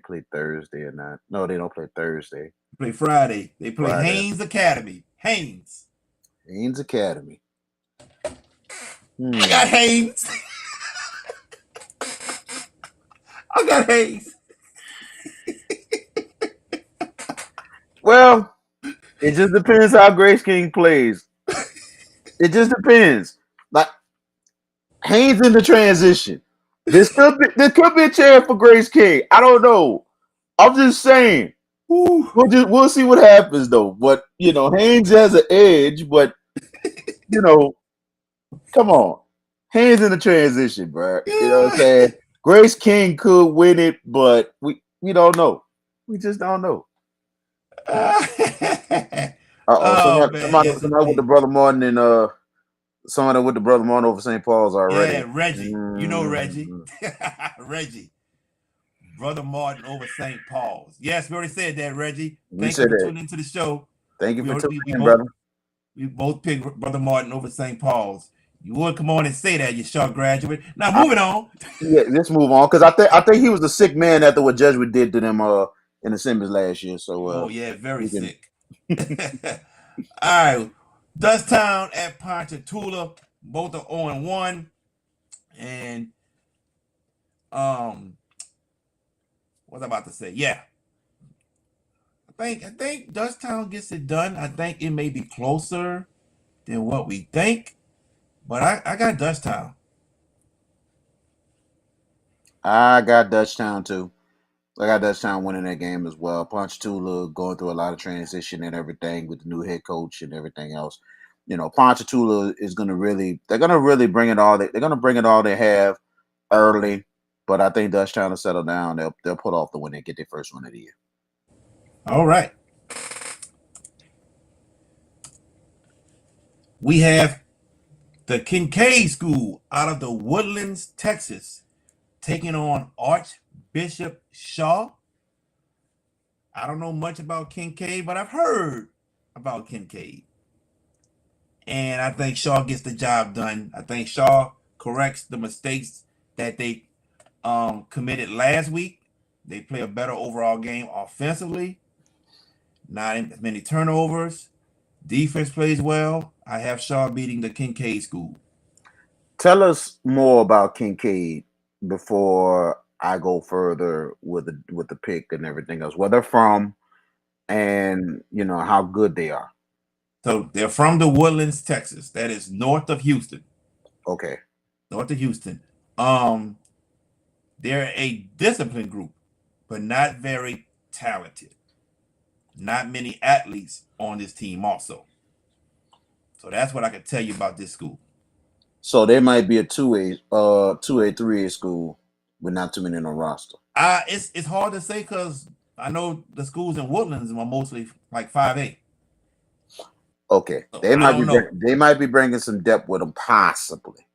play Thursday or not. No, they don't play Thursday. They play Friday. They play Haynes Academy. Haynes Academy. I got Haynes. I got Haynes. Well, it just depends how Grace King plays. It just depends. Like Haynes in the transition. There could be a chance for Grace King. I don't know. I'm just saying. Woo. We'll see what happens though. But Haynes has an edge. But you know, come on, Haynes in the transition, bro. You know what I'm Yeah. saying? Grace King could win it, but we don't know. We just don't know. Oh man, Somebody yes with the indeed. brother Martin and somebody with the brother Martin over St. Paul's already. Yeah, Reggie. You know Reggie. Mm, Reggie. Brother Martin over St. Paul's. Yes, we already said that, Reggie. we Thank you said for that. tuning into the show. Thank you We for already, tuning we in, both brother. we both picked Brother Martin over St. Paul's. You would come on and say that, you sharp graduate. Now I, moving on. yeah, let's move on because I think he was the sick man after what Jesuit did to them in the Simmons last year. So Oh yeah, very we can. sick. All right. Dusttown at Ponchatoula. Both are 0-1. And what was I about to say? Yeah. I think Dusttown gets it done. I think it may be closer than what we think. But I got Dusttown. I got Dutchtown too. I got Dutchtown winning that game as well. Ponchatoula going through a lot of transition and everything with the new head coach and everything else. Ponchatoula is going to really, they're going to really bring it all. They're going to bring it all they have early, but I think Dutchtown will settle down. They'll put off the win and get their first win of the year. All right. We have the Kincaid School out of the Woodlands, Texas, taking on Archbishop Shaw. I don't know much about Kincaid, but I've heard about Kincaid. And I think Shaw gets the job done. I think Shaw corrects the mistakes that they committed last week. They play a better overall game offensively, not as many turnovers. Defense plays well. I have Shaw beating the Kincaid School. Tell us more about Kincaid before I go further with the pick and everything else. Where they're from and how good they are. So they're from the Woodlands, Texas. That is north of Houston. Okay. North of Houston. Um, they're a disciplined group, but not very talented. Not many athletes on this team, also. So that's what I can tell you about this school. So they might be a 3A school with not too many on the roster. It's hard to say because I know the schools in Woodlands are mostly like 5A. Okay, So I don't know. they might be bringing some depth with them, possibly.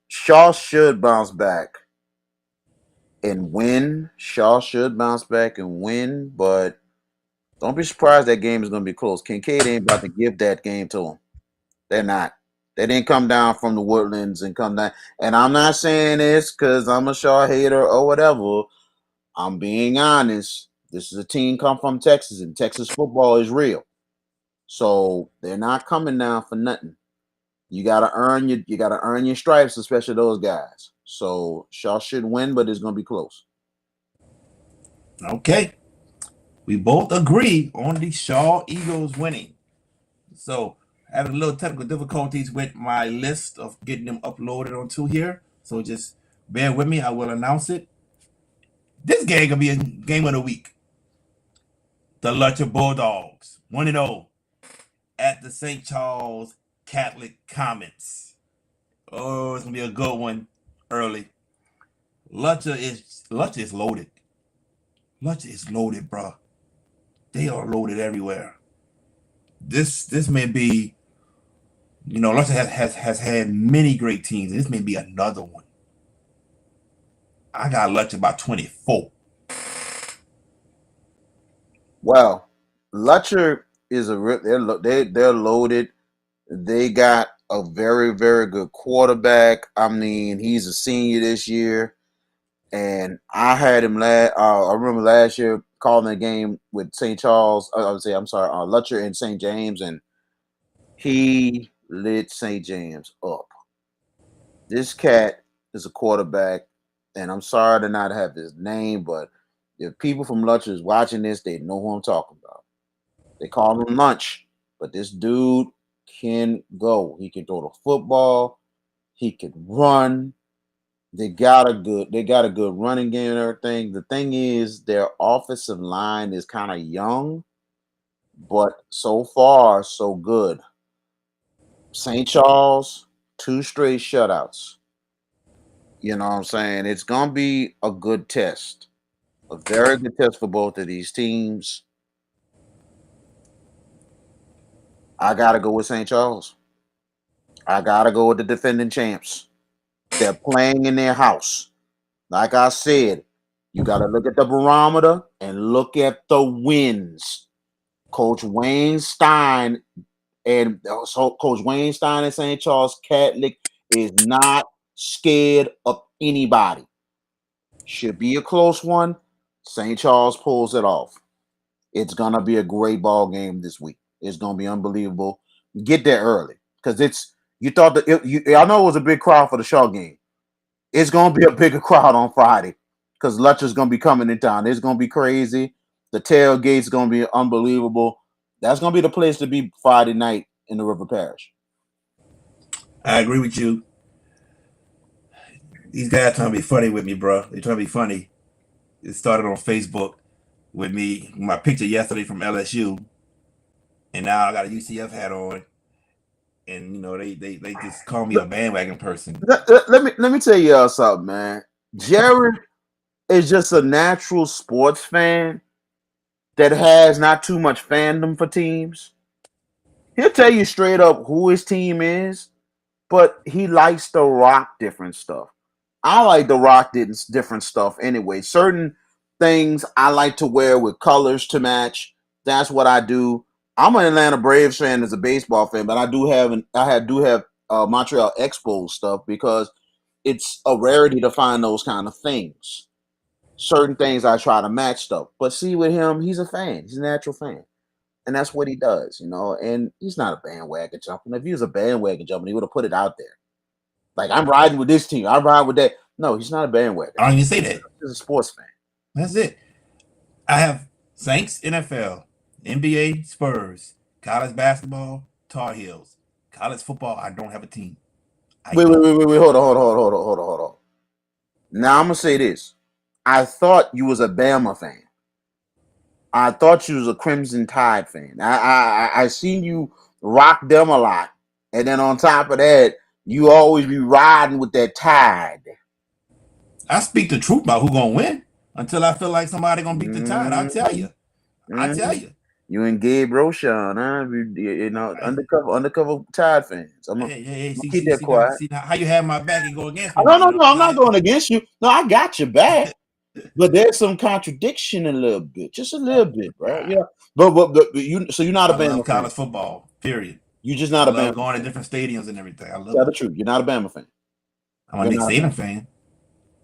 Shaw should bounce back and win. Shaw should bounce back and win, but don't be surprised that game is going to be close. Kincaid ain't about to give that game to them. They're not. They didn't come down from the Woodlands and come down. And I'm not saying this because I'm a Shaw hater or whatever. I'm being honest. This is a team come from Texas, and Texas football is real. So they're not coming down for nothing. You gotta earn your stripes, especially those guys. So Shaw should win, but it's gonna be close. Okay. We both agree on the Shaw Eagles winning. So having a little technical difficulties with my list of getting them uploaded onto here. So just bear with me. I will announce it. This game gonna be a game of the week. The Lutcher Bulldogs, 1-0 at the St. Charles Catholic Commons. Oh, it's gonna be a good one early. Lutcher is loaded. Lutcher is loaded, bro. They are loaded everywhere. This may be, Lutcher has had many great teams. This may be another one. I got Lutcher by 24. Well, Lutcher is they're loaded. They got a very very good quarterback. I mean, he's a senior this year, and I had him I remember last year calling a game with St. Charles. I would say I'm sorry, Lutcher and St. James, and he lit St. James up. This cat is a quarterback, and I'm sorry to not have his name, but if people from Lutcher is watching this, they know who I'm talking about. They call him Lunch, but this dude can go. He can throw the football. He can run. They got a good running game and everything. The thing is, their offensive line is kind of young, but so far so good. St. Charles, two straight shutouts. You know what I'm saying? It's gonna be a good test, a very good test for both of these teams. I gotta go with St. Charles. I gotta go with the defending champs. They're playing in their house. Like I said, you gotta look at the barometer and look at the wins. Coach Wayne Stein Coach Wayne Stein and St. Charles Catholic is not scared of anybody. Should be a close one. St. Charles pulls it off. It's gonna be a great ball game this week. It's gonna be unbelievable. Get there early because it's you thought that I know it was a big crowd for the Shaw game. It's gonna be a bigger crowd on Friday because Lutcher's gonna be coming in town. It's gonna be crazy. The tailgate's gonna be unbelievable. That's gonna be the place to be Friday night in the River Parish. I agree with you. These guys trying to be funny with me, bro. They trying to be funny. It started on Facebook with me, my picture yesterday from LSU, and now I got a UCF hat on, and they just call me a bandwagon person. Let me tell y'all something, man. Jared is just a natural sports fan that has not too much fandom for teams. He'll tell you straight up who his team is, but he likes to rock different stuff. I like to rock different stuff anyway. Certain things I like to wear with colors to match. That's what I do. I'm an Atlanta Braves fan as a baseball fan, but I do have Montreal Expos stuff because it's a rarity to find those kind of things. Certain things I try to match stuff. But see, with him, he's a fan. He's a natural fan. And that's what he does, and he's not a bandwagon jumping. If he was a bandwagon jumping, he would have put it out there. Like, I'm riding with this team. I ride with that. No, he's not a bandwagon. I don't even say that. He's a sports fan. That's it. I have Saints NFL, NBA Spurs, college basketball Tar Heels, college football. I don't have a team. Wait. Hold on. Now I'm gonna say this. I thought you was a Bama fan. I thought you was a Crimson Tide fan. I seen you rock them a lot, and then on top of that, you always be riding with that Tide. I speak the truth about who gonna win until I feel like somebody gonna beat the Tide. I'll tell you. I tell you. You and Gabe Roshan, undercover Tide fans. Hey, keep that quiet. See how you have my back and go against me. No, I'm not going against you. No, I got your back. But there's some contradiction a little bit, just a little bit, bro. Yeah, but you're not a Bama fan. College football, period. You're just not a Bama. Going to different stadiums and everything. I love Tell the truth. You're not a Bama fan. I'm a Nick Saban fan.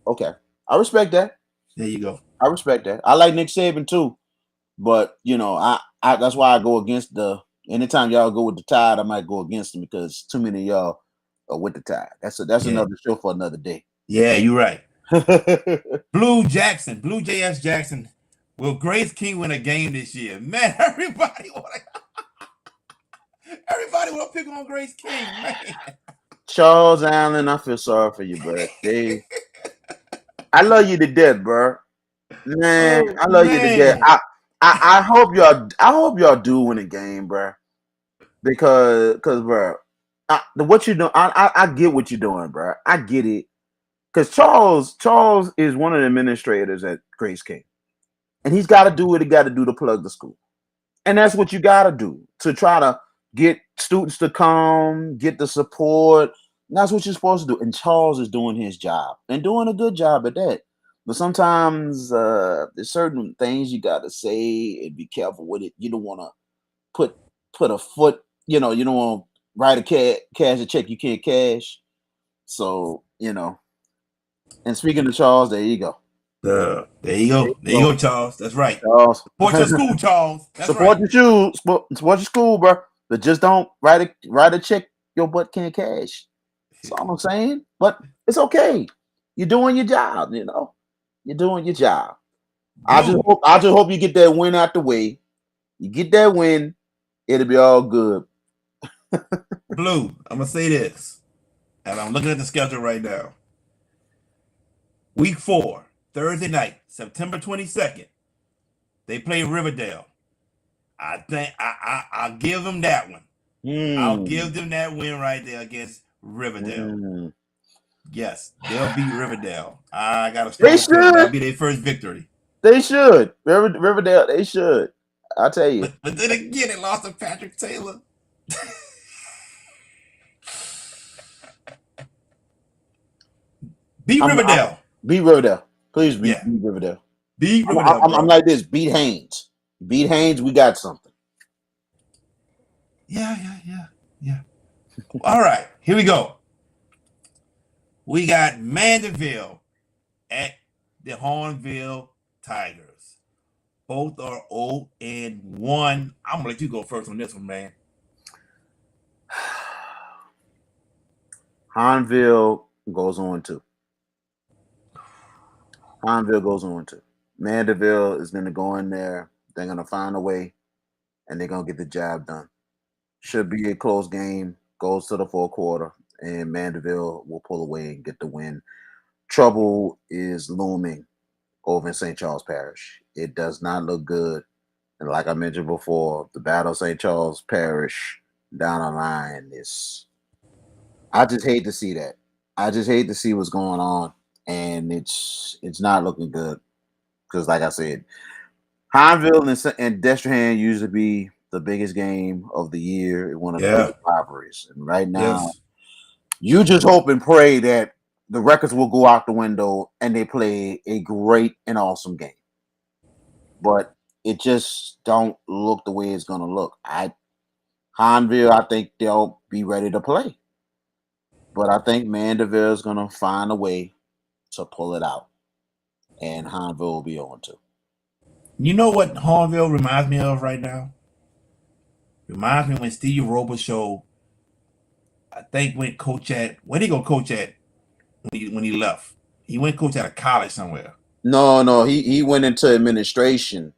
Okay, I respect that. There you go. I respect that. I like Nick Saban too, but I that's why I go against anytime y'all go with the Tide, I might go against them because too many of y'all are with the Tide. That's another show for another day. Yeah, you're right. Blue JS Jackson. Will Grace King win a game this year? Man, everybody want to pick on Grace King, man. Charles Allen, I feel sorry for you, bro. I love you to death, bro. Man, I love you to death. I hope y'all do win a game, bro. Because bro, what you doing? I get what you're doing, bro. I get it. Because Charles is one of the administrators at Grace King. And he's got to do what he got to do to plug the school. And that's what you got to do to try to get students to come, get the support. And that's what you're supposed to do. And Charles is doing his job and doing a good job at that. But sometimes there's certain things you got to say and be careful with it. You don't want to put a foot, you don't want to write cash a check you can't cash. So, And speaking of Charles, there you go. There you go, Charles. That's right. Charles. Support your school, Charles. That's support your school, bro. But just don't write a check your butt can't cash. That's all I'm saying. But it's okay. You're doing your job, you know. You're doing your job. Blue, I just hope you get that win out the way. You get that win, it'll be all good. Blue. I'm gonna say this, and I'm looking at the schedule right now. Week 4, Thursday night, September 22nd. They play Riverdale. I think I'll give them that one. I'll give them that win right there against Riverdale. Yes, they'll beat Riverdale. I got a They strong feeling that'll should. be their first victory. They should. Riverdale, they should. I tell you. But then again, they lost to Patrick Taylor. Beat Riverdale. Beat Riverdale. Please beat Yeah. Riverdale. Beat Riverdale, I'm like this. Beat Haynes. Beat Haynes. We got something. Yeah. All right, here we go. We got Mandeville at the Hornville Tigers. Both are 0-1. I'm gonna let you go first on this one, man. Hornville goes on too. Hornville goes on too. Mandeville is going to go in there. They're going to find a way, and they're going to get the job done. Should be a close game. Goes to the fourth quarter, and Mandeville will pull away and get the win. Trouble is looming over in St. Charles Parish. It does not look good. And like I mentioned before, the Battle of St. Charles Parish down the line is. I just hate to see that. I just hate to see what's going on, and it's not looking good. Because, like I said, Pineville and Destrehan usually be the biggest game of the year, one of the biggest rivalries. And right now, you just hope and pray that the records will go out the window and they play a great and awesome game. But it just don't look the way it's going to look. Pineville, I think they'll be ready to play. But I think Mandeville is going to find a way to pull it out. And Pineville will be on too. You know what Hornville reminds me of right now? Reminds me when Steve Robichaux, I think, went coach at, where did he go coach at when he left? He went coach at a college somewhere. No, he went into administration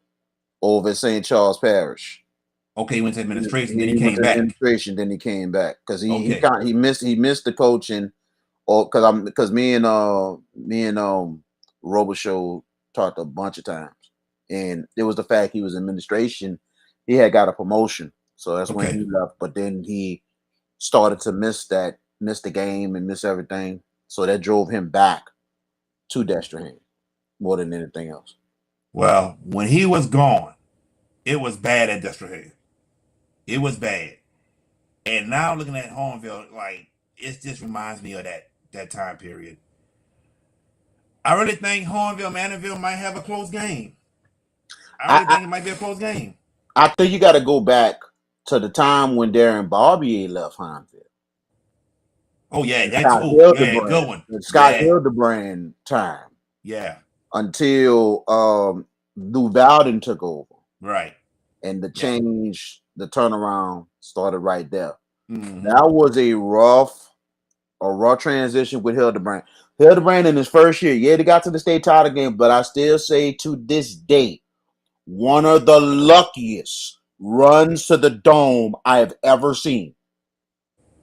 over at St. Charles Parish. Okay, he went to administration, then he came back. Then he came back because he missed the coaching, or because me and Robichaux talked a bunch of times, and it was the fact he was administration. He had got a promotion, so that's when he left. But then he started to miss the game and miss everything, so that drove him back to Destrehan more than anything else. Well, when he was gone, it was bad at Destrehan. It was bad. And now looking at Hornville, like, it just reminds me of that time period. I really think Mandeville might have a close game. I really think it might be a close game. I think you got to go back to the time when Darren Barbier left Hornville. Oh yeah, that's good one. Scott Hildebrand time. Yeah. Until Lou Bowden took over. Right. And the change, the turnaround started right there. Mm-hmm. That was a rough transition with Hildebrand. Hildebrand in his first year, they got to the state title game, but I still say to this day, one of the luckiest runs to the dome I have ever seen.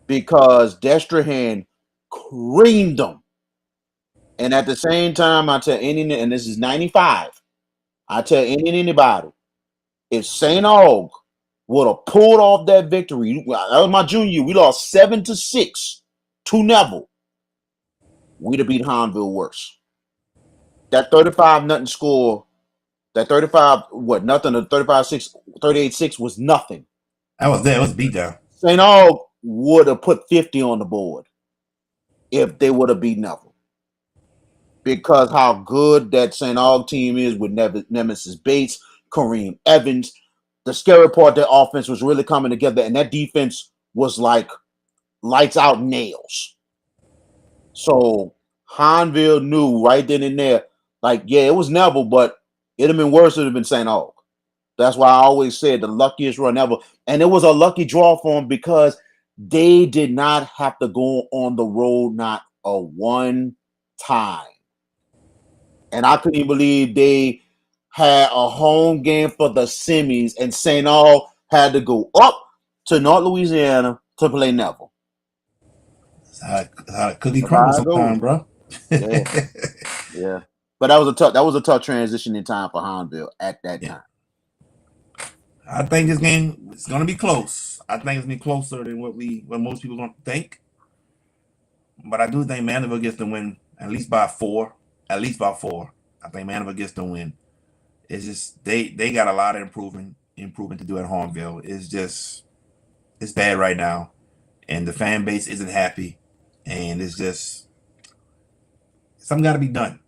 Because Destrehan creamed them. And at the same time, I tell and this is 95, I tell anybody, if St. Aug would have pulled off that victory, that was my junior year, we lost 7-6 to Neville, we'd have beat Hornville worse. That 35-0 score, that 38-6 was nothing. It was beat down. St. Aug would have put 50 on the board if they would have beat Neville. Because how good that St. Aug team is with Nemesis Bates, Kareem Evans. The scary part, their offense was really coming together, and that defense was like lights out nails. So Hornville knew right then and there, it was Neville, but it'd have been worse if it had been St. Aug. That's why I always said the luckiest run ever. And it was a lucky draw for them because They did not have to go on the road not a one time. And I couldn't even believe they had a home game for the semis, and St. All had to go up to North Louisiana to play Neville. That's how the cookie That's crumbles how it goes. sometimes, bro. Yeah, yeah. But that was a tough transition in time for Hornville at that Yeah. time. I think this game is gonna be close. I think it's gonna be closer than what most people don't think. But I do think Mandeville gets the win at least by 4. At least by 4. I think Mandeville gets the win. It's just they got a lot of improvement to do at Hornville. It's bad right now, and the fan base isn't happy, and it's just something got to be done.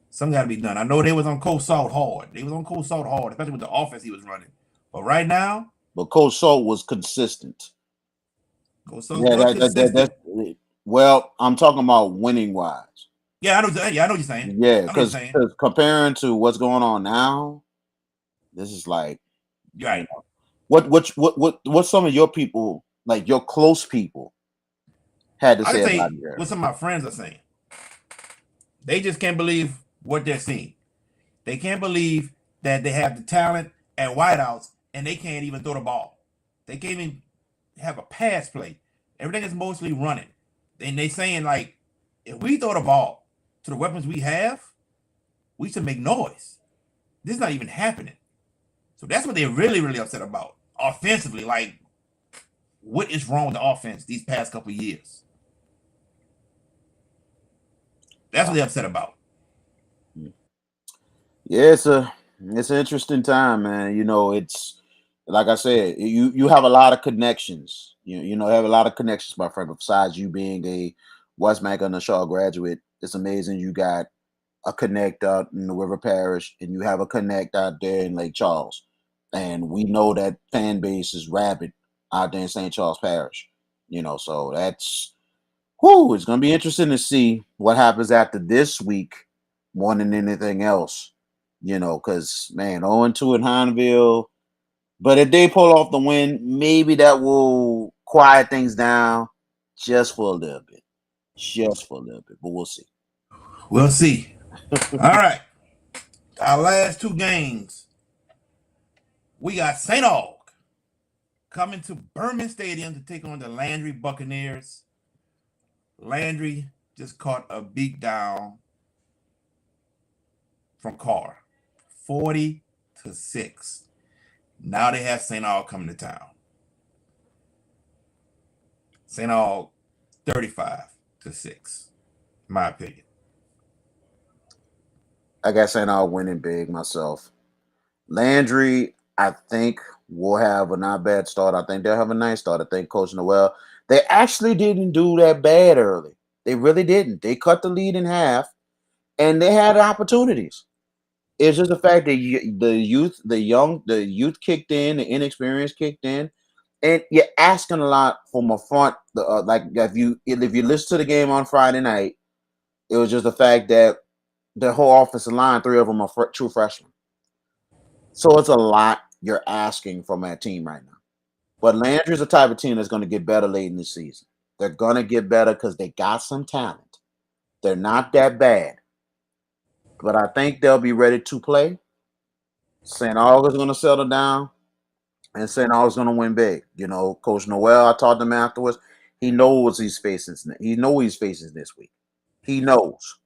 Something got to be done. I know they was on Cold Salt hard. They was on Cold Salt hard, especially with the offense he was running. But right now, But Coach Salt was consistent. Cold Salt Yeah, was consistent. well, I'm talking about winning wise. Yeah, I know. Yeah, I know what you're saying. Yeah, I know what you're because saying. comparing to what's going on now, this is like You're right. what some of your people, like your close people, had to I can say about say it. what some of my friends are saying. They just can't believe what they're seeing. They can't believe that they have the talent at wideouts and they can't even throw the ball. They can't even have a pass play. Everything is mostly running. And they saying like, if we throw the ball to the weapons we have, we should make noise. This is not even happening. So that's what they're really, really upset about. Offensively, like, what is wrong with the offense these past couple of years? That's what they're upset about. Yeah, it's an interesting time, man. It's like I said, you have a lot of connections. Have a lot of connections, my friend. Besides you being a Westmac and a Shaw graduate, it's amazing you got a connect out in the River Parish, and you have a connect out there in Lake Charles. And we know that fan base is rabid out there in St. Charles Parish. So that's it's gonna be interesting to see what happens after this week more than anything else. Because man, 0-2 in Hineville. But if they pull off the win, maybe that will quiet things down just for a little bit. Just for a little bit. But we'll see. We'll see. All right. Our last 2 games, we got St. Aug coming to Berman Stadium to take on the Landry Buccaneers. Landry just caught a beat down from Carr, 40-6. Now they have St. Aug coming to town. St. Aug, 35-6, in my opinion. I got St. Aug winning big myself. Landry, I think, will have a not bad start. I think they'll have a nice start. I think Coach Noel, they actually didn't do that bad early. They really didn't. They cut the lead in half, and they had opportunities. It's just the fact that the youth kicked in, the inexperience kicked in, and you're asking a lot from a front. Like if you listen to the game on Friday night, it was just the fact that the whole offensive line, 3 of them are true freshmen. So it's a lot you're asking from that team right now. But Landry's the type of team that's going to get better late in the season. They're going to get better because they got some talent. They're not that bad. But I think they'll be ready to play. St. August's going to settle down, and St. August's going to win big. Coach Noel, I talked to him afterwards. He knows he's facing. He knows he's facing this week. He knows.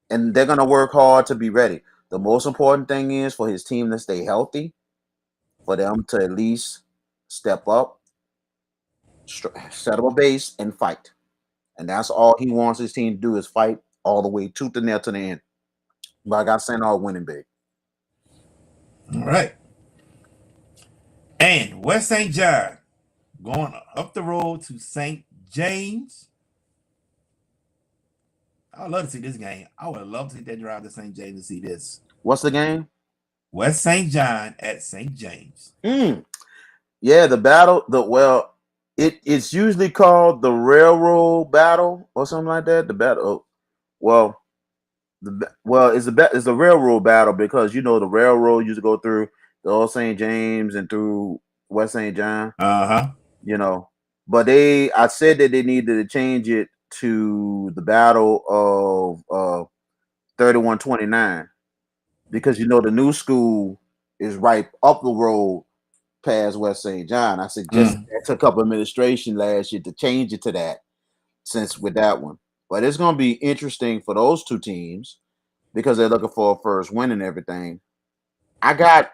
And they're going to work hard to be ready. The most important thing is for his team to stay healthy, for them to at least step up, set up a base, and fight. And that's all he wants his team to do is fight all the way tooth and nail to the end. But I got St. Aug winning big. All right. And West St. John going up the road to St. James. I would love to see this game. I would love to see that drive to St. James to see this. What's the game? West St. John at St. James. Yeah, the battle. It's usually called the Railroad Battle or something like that. The battle. It's the Railroad Battle because the railroad used to go through the old St. James and through West St. John. Uh-huh. But I said that they needed to change it to the battle of 3129 because the new school is right up the road past West St. John. I suggested Mm. that took up administration last year to change it to that since with that one. But it's going to be interesting for those two teams because they're looking for a first win and everything. I got,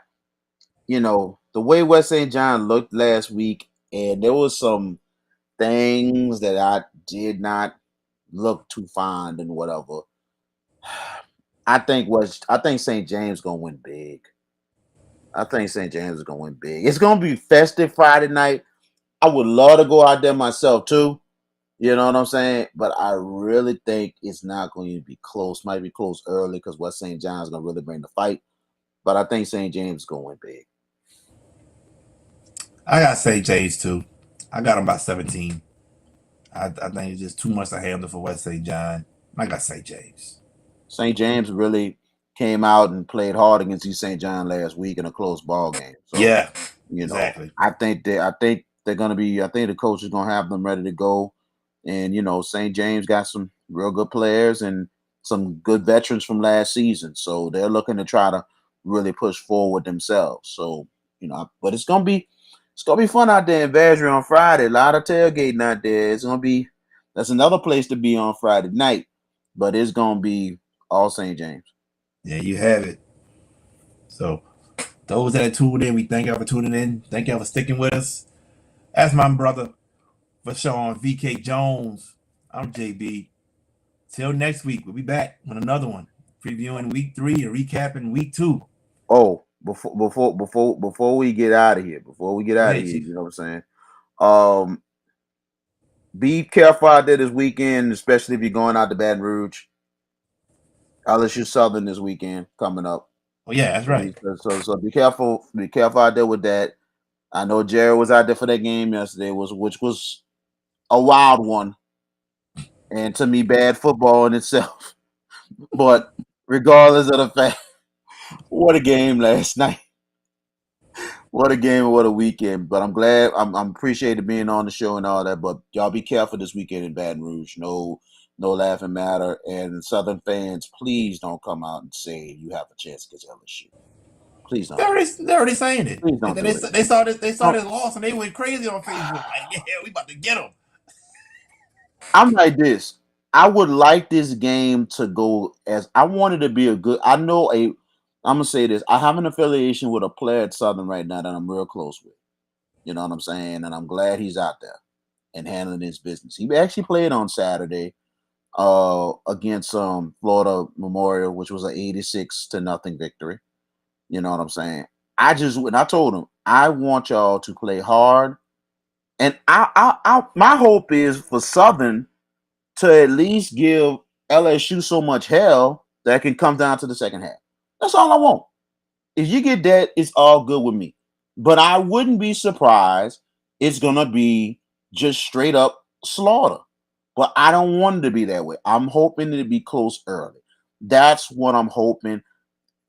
the way West St. John looked last week, and there was some things that I did not look too fond and whatever. I think St. James gonna win big. I think St. James is gonna win big. It's gonna be festive Friday night. I would love to go out there myself too. You know what I'm saying? But I really think it's not going to be close. Might be close early because West St. John's gonna really bring the fight. But I think St. James is gonna win big. I got St. James too. I got them by 17. I think it's just too much to handle for West St. John. I got St. James. St. James really came out and played hard against East St. John last week in a close ball game. So, Yeah, exactly. I think they're gonna be. I think the coach is gonna have them ready to go. And St. James got some real good players and some good veterans from last season. So they're looking to try to really push forward themselves. So but it's gonna be fun out there in Vashon on Friday. A lot of tailgating out there. That's another place to be on Friday night. But it's gonna be all St. James. Yeah, you have it. So those that tuned in, we thank y'all for tuning in. Thank y'all for sticking with us. That's my brother, Vashon VK Jones. I'm JB. Till next week, we'll be back with another one, previewing week 3 and recapping week 2. Oh, before we get out of here, Go ahead, Chief. you know what I'm saying? Um, be careful out there this weekend, especially if you're going out to Baton Rouge. LSU Southern this weekend coming up. Oh yeah, that's right. So be careful. Be careful out there with that. I know Jared was out there for that game yesterday, which was a wild one, and to me, bad football in itself. But regardless of the fact, what a game last night. What a game, what a weekend. But I'm glad I'm appreciated being on the show and all that. But y'all be careful this weekend in Baton Rouge. No laughing matter. And Southern fans, please don't come out and say you have a chance against LSU. Please don't do it. They're already saying it. Please They, don't they, do it. they saw this. They saw Don't- this loss and they went crazy on Facebook. Like, yeah, we about to get them. I'm like this. I would like this game to go as I wanted to be a good. I'm gonna say this. I have an affiliation with a player at Southern right now that I'm real close with. You know what I'm saying? And I'm glad he's out there and handling his business. He actually played on Saturday against Florida Memorial, which was an 86-0 victory. You know what I'm saying? When I told him I want y'all to play hard, and my hope is for Southern to at least give LSU so much hell that it can come down to the second half. That's all I want. If you get that, it's all good with me. But I wouldn't be surprised. It's gonna be just straight up slaughter. But I don't want it to be that way. I'm hoping it to be close early. That's what I'm hoping.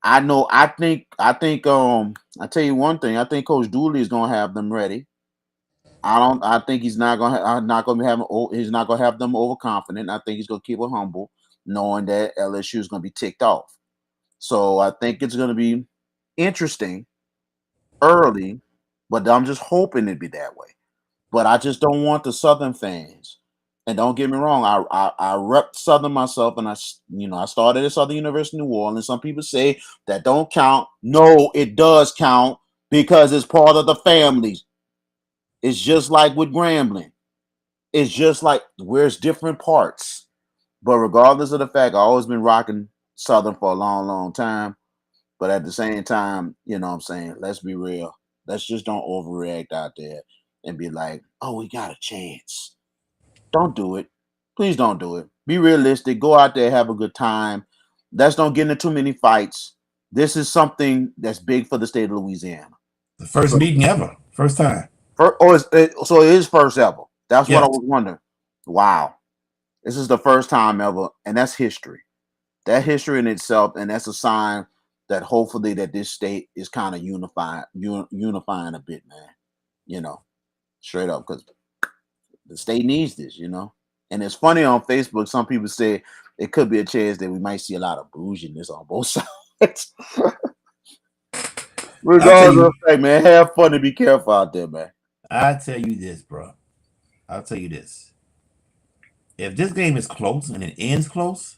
I know. I think. I tell you one thing. I think Coach Dooley is gonna have them ready. I don't. I think he's not gonna. I'm not gonna have. He's not gonna have them overconfident. I think he's gonna keep it humble, knowing that LSU is gonna be ticked off. So I think it's gonna be interesting early, but I'm just hoping it be that way. But I just don't want the Southern fans. And don't get me wrong, I rep Southern myself, and I started at Southern University New Orleans. Some people say that don't count. No, it does count because it's part of the family. It's just like with Grambling. It's just like where's different parts. But regardless of the fact, I've always been rocking Southern for a long, long time. But at the same time, you know what I'm saying? Let's be real. Let's just don't overreact out there and be like, oh, we got a chance. Don't do it. Please don't do it. Be realistic. Go out there, have a good time. Let's don't get into too many fights. This is something that's big for the state of Louisiana. The first So, meeting ever, first time. so it is first ever. That's what I Yes. was wondering. Wow. This is the first time ever, and that's history. That history in itself, and that's a sign that hopefully that this state is kind of unifying a bit, man. You know, straight up, because The state needs this, And it's funny on Facebook. Some people say it could be a chance that we might see a lot of bouginess on both sides. I tell Regardless of you, the fact, man, have fun and be careful out there, man. I tell you this, bro. I'll tell you this. If this game is close and it ends close,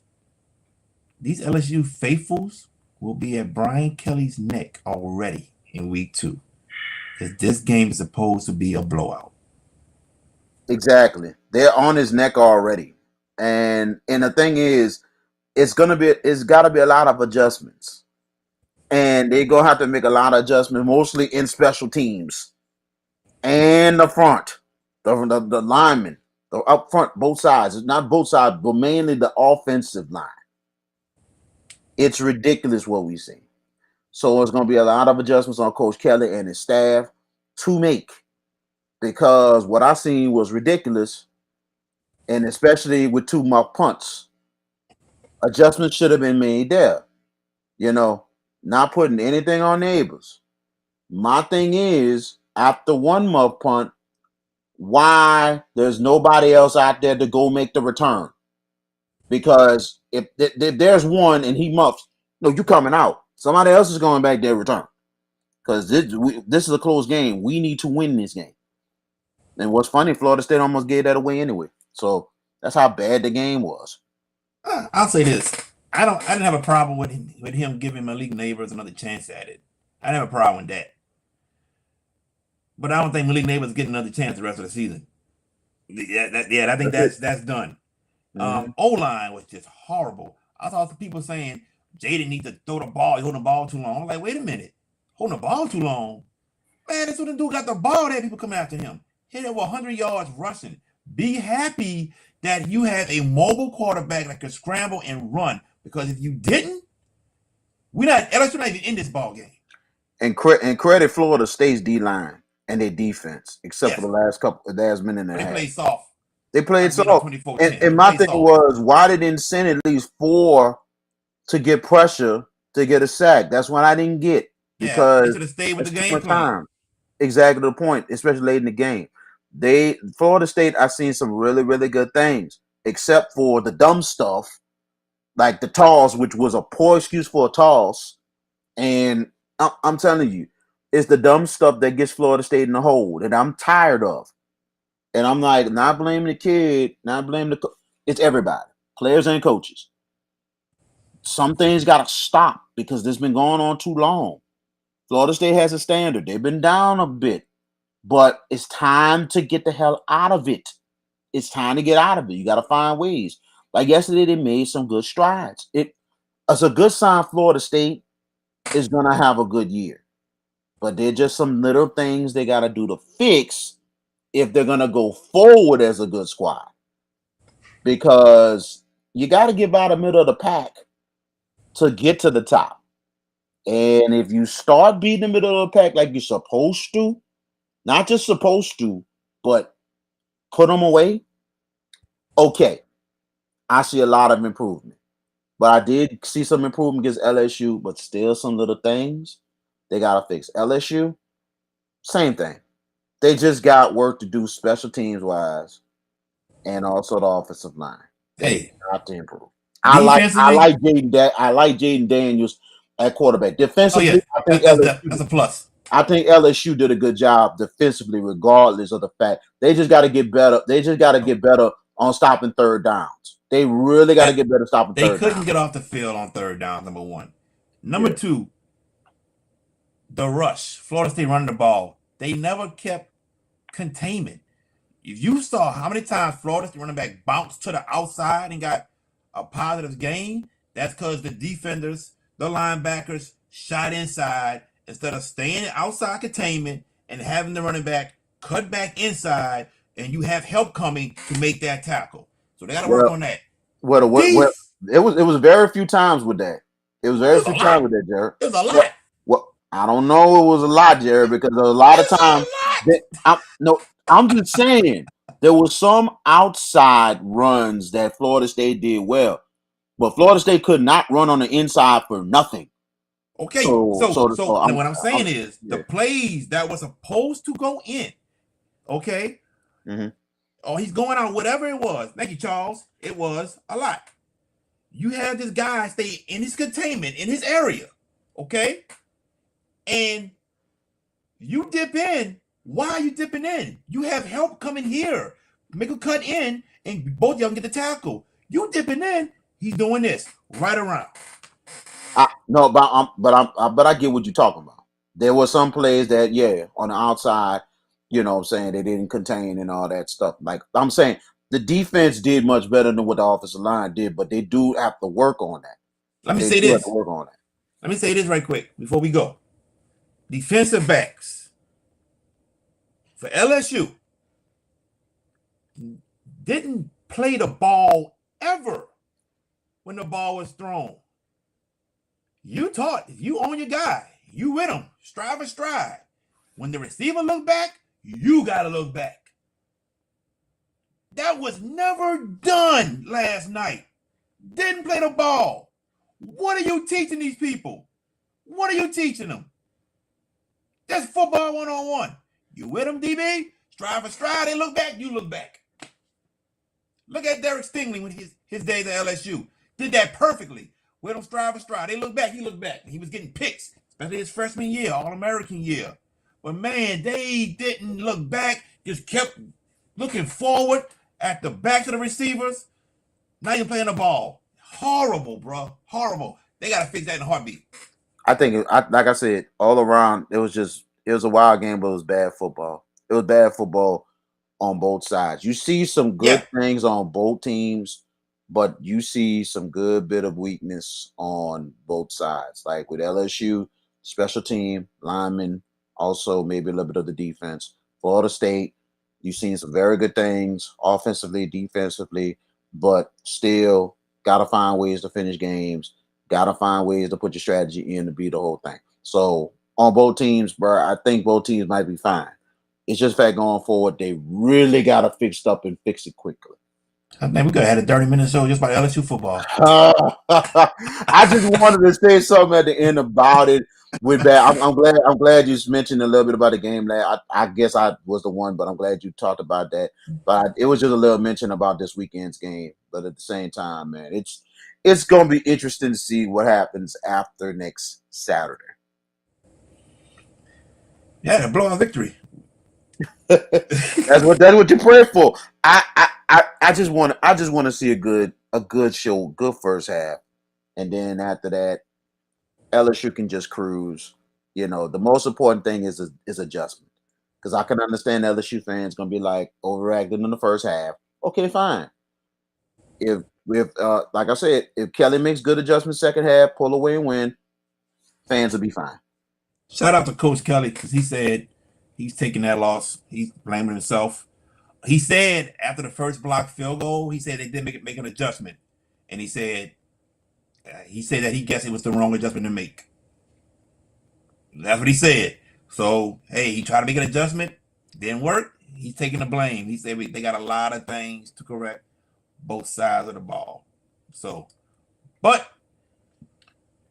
these LSU faithfuls will be at Brian Kelly's neck already in week 2. Because this game is supposed to be a blowout. Exactly. They're on his neck already. And the thing is, it's gotta be a lot of adjustments. And they're gonna have to make a lot of adjustments, mostly in special teams. And the front. The linemen. The up front, both sides. It's not both sides, but mainly the offensive line. It's ridiculous what we see. So it's gonna be a lot of adjustments on Coach Kelly and his staff to make. Because what I seen was ridiculous, and especially with 2 muff punts. Adjustments should have been made there. Not putting anything on neighbors. My thing is, after 1 muff punt, why there's nobody else out there to go make the return? Because if there's one and he muffs, no, you coming out. Somebody else is going back there to return. Because this is a close game. We need to win this game. And what's funny, Florida State almost gave that away anyway. So that's how bad the game was. I'll say this. I didn't have a problem with him giving Malik Neighbors another chance at it. I didn't have a problem with that. But I don't think Malik Neighbors getting another chance the rest of the season. I think that's done. O-line was just horrible. I saw some people saying Jaden needs to throw the ball. He's holding the ball too long. I'm like, wait a minute. Holding the ball too long? Man, that's what the dude got the ball there. People coming after him. Hit it with 100 yards rushing. Be happy that you have a mobile quarterback that can scramble and run. Because if you didn't, LSU not even in this ball game. And credit Florida State's D-line and their defense, except for the last minute and a half. They played soft. They played soft. And my thing was, why they didn't send at least 4 to get pressure to get a sack? That's what I didn't get. Because they should have stayed with the game plan. Exactly the point, especially late in the game. Florida State, I've seen some really, really good things, except for the dumb stuff, like the toss, which was a poor excuse for a toss. And I'm telling you, it's the dumb stuff that gets Florida State in the hole that I'm tired of. And I'm like, not blaming the kid, not blaming it's everybody, players and coaches. Some things got to stop because this has been going on too long. Florida State has a standard. They've been down a bit, but it's time to get the hell out of it. It's time to get out of it. You got to find ways. Like yesterday, they made some good strides. It's a good sign Florida State is going to have a good year. But there's just some little things they got to do to fix if they're going to go forward as a good squad. Because you got to get by the middle of the pack to get to the top. And if you start beating the middle of the pack like you're supposed to, not just supposed to, but put them away, okay, I see a lot of improvement. But I did see some improvement against LSU, but still some little things they got to fix. LSU, same thing. They just got work to do special teams wise and also the offensive line. They got to improve. I like Jaden Daniels at quarterback. Defensively, I think that's a plus. I think LSU did a good job defensively, regardless of the fact they just got to get better. They just got to get better on stopping third downs. They really got to get better stopping third downs. They couldn't get off the field on third down, number 1. Number 2, the rush. Florida State running the ball. They never kept containment. If you saw how many times Florida State running back bounced to the outside and got a positive gain, that's because the defenders, the linebackers, shot inside instead of staying outside containment and having the running back cut back inside, and you have help coming to make that tackle. So they got to work on that. It was very few times with that. It was very few times with that, Jared. It was a lot. Well, I don't know. It was a lot, Jared, because a lot of times. I'm just saying there was some outside runs that Florida State did well, but Florida State could not run on the inside for nothing. Okay, so what I'm saying is the plays that were supposed to go in, okay, or he's going out, whatever it was. Thank you, Charles. It was a lot. You have this guy stay in his containment, in his area, okay? And you dip in. Why are you dipping in? You have help coming here. Make a cut in, and both of y'all get the tackle. You dipping in, he's doing this right around. No, but I get what you're talking about. There were some plays that, yeah, on the outside, you know what I'm saying, they didn't contain and all that stuff. Like I'm saying, the defense did much better than what the offensive line did, but they do have to work on that. Let me They say do have this. to work on that. Let me say this right quick before we go. Defensive backs for LSU didn't play the ball ever when the ball was thrown. You taught, if you own your guy, you with him, stride for stride. When the receiver look back, you got to look back. That was never done last night. Didn't play the ball. What are you teaching these people? What are you teaching them? That's football 1-on-1. You with them, DB? Stride for stride, they look back, you look back. Look at Derek Stingley with his days at LSU. Did that perfectly. With him stride for stride. They look back, he looked back. He was getting picks, especially his freshman year, All-American year. But man, they didn't look back, just kept looking forward at the backs of the receivers. Now you're playing the ball. Horrible, bro. Horrible. They got to fix that in a heartbeat. I think, like I said, all around, it was a wild game, but it was bad football. It was bad football on both sides. You see some good things on both teams, but you see some good bit of weakness on both sides. Like with LSU, special team, linemen, also maybe a little bit of the defense. Florida State, you've seen some very good things offensively, defensively, but still got to find ways to finish games. Got to find ways to put your strategy in to beat the whole thing. So on both teams, bro, I think both teams might be fine. It's just fact going forward, they really got to fix it up and fix it quickly. Man, we could have had a 30-minute show just by LSU football. I just wanted to say something at the end about it. With that, I'm glad you mentioned a little bit about the game. I guess I was the one, but I'm glad you talked about that. But it was just a little mention about this weekend's game. But at the same time, man, it's going to be interesting to see what happens after next Saturday. Yeah, a blowout victory. That's what you pray for. I just want to see a good show, good first half, and then after that, LSU can just cruise. You know, the most important thing is adjustment, because I can understand LSU fans gonna be like overacting in the first half. Okay, fine. If like I said, if Kelly makes good adjustments second half, pull away and win, fans will be fine. Shout out to Coach Kelly, because he said he's taking that loss. He's blaming himself. He said after the first block field goal, he said they did make an adjustment, and he said that he guessed it was the wrong adjustment to make. That's what he said. So hey, he tried to make an adjustment, didn't work. He's taking the blame. He said they got a lot of things to correct, both sides of the ball. So, but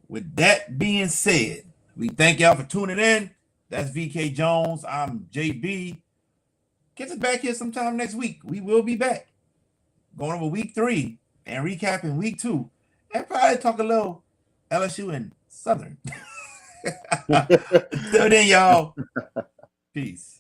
with that being said, we thank y'all for tuning in. That's VK Jones. I'm JB. Get us back here sometime next week. We will be back. Going over week 3 and recapping week 2. And probably talk a little LSU and Southern. Until then, y'all. Peace.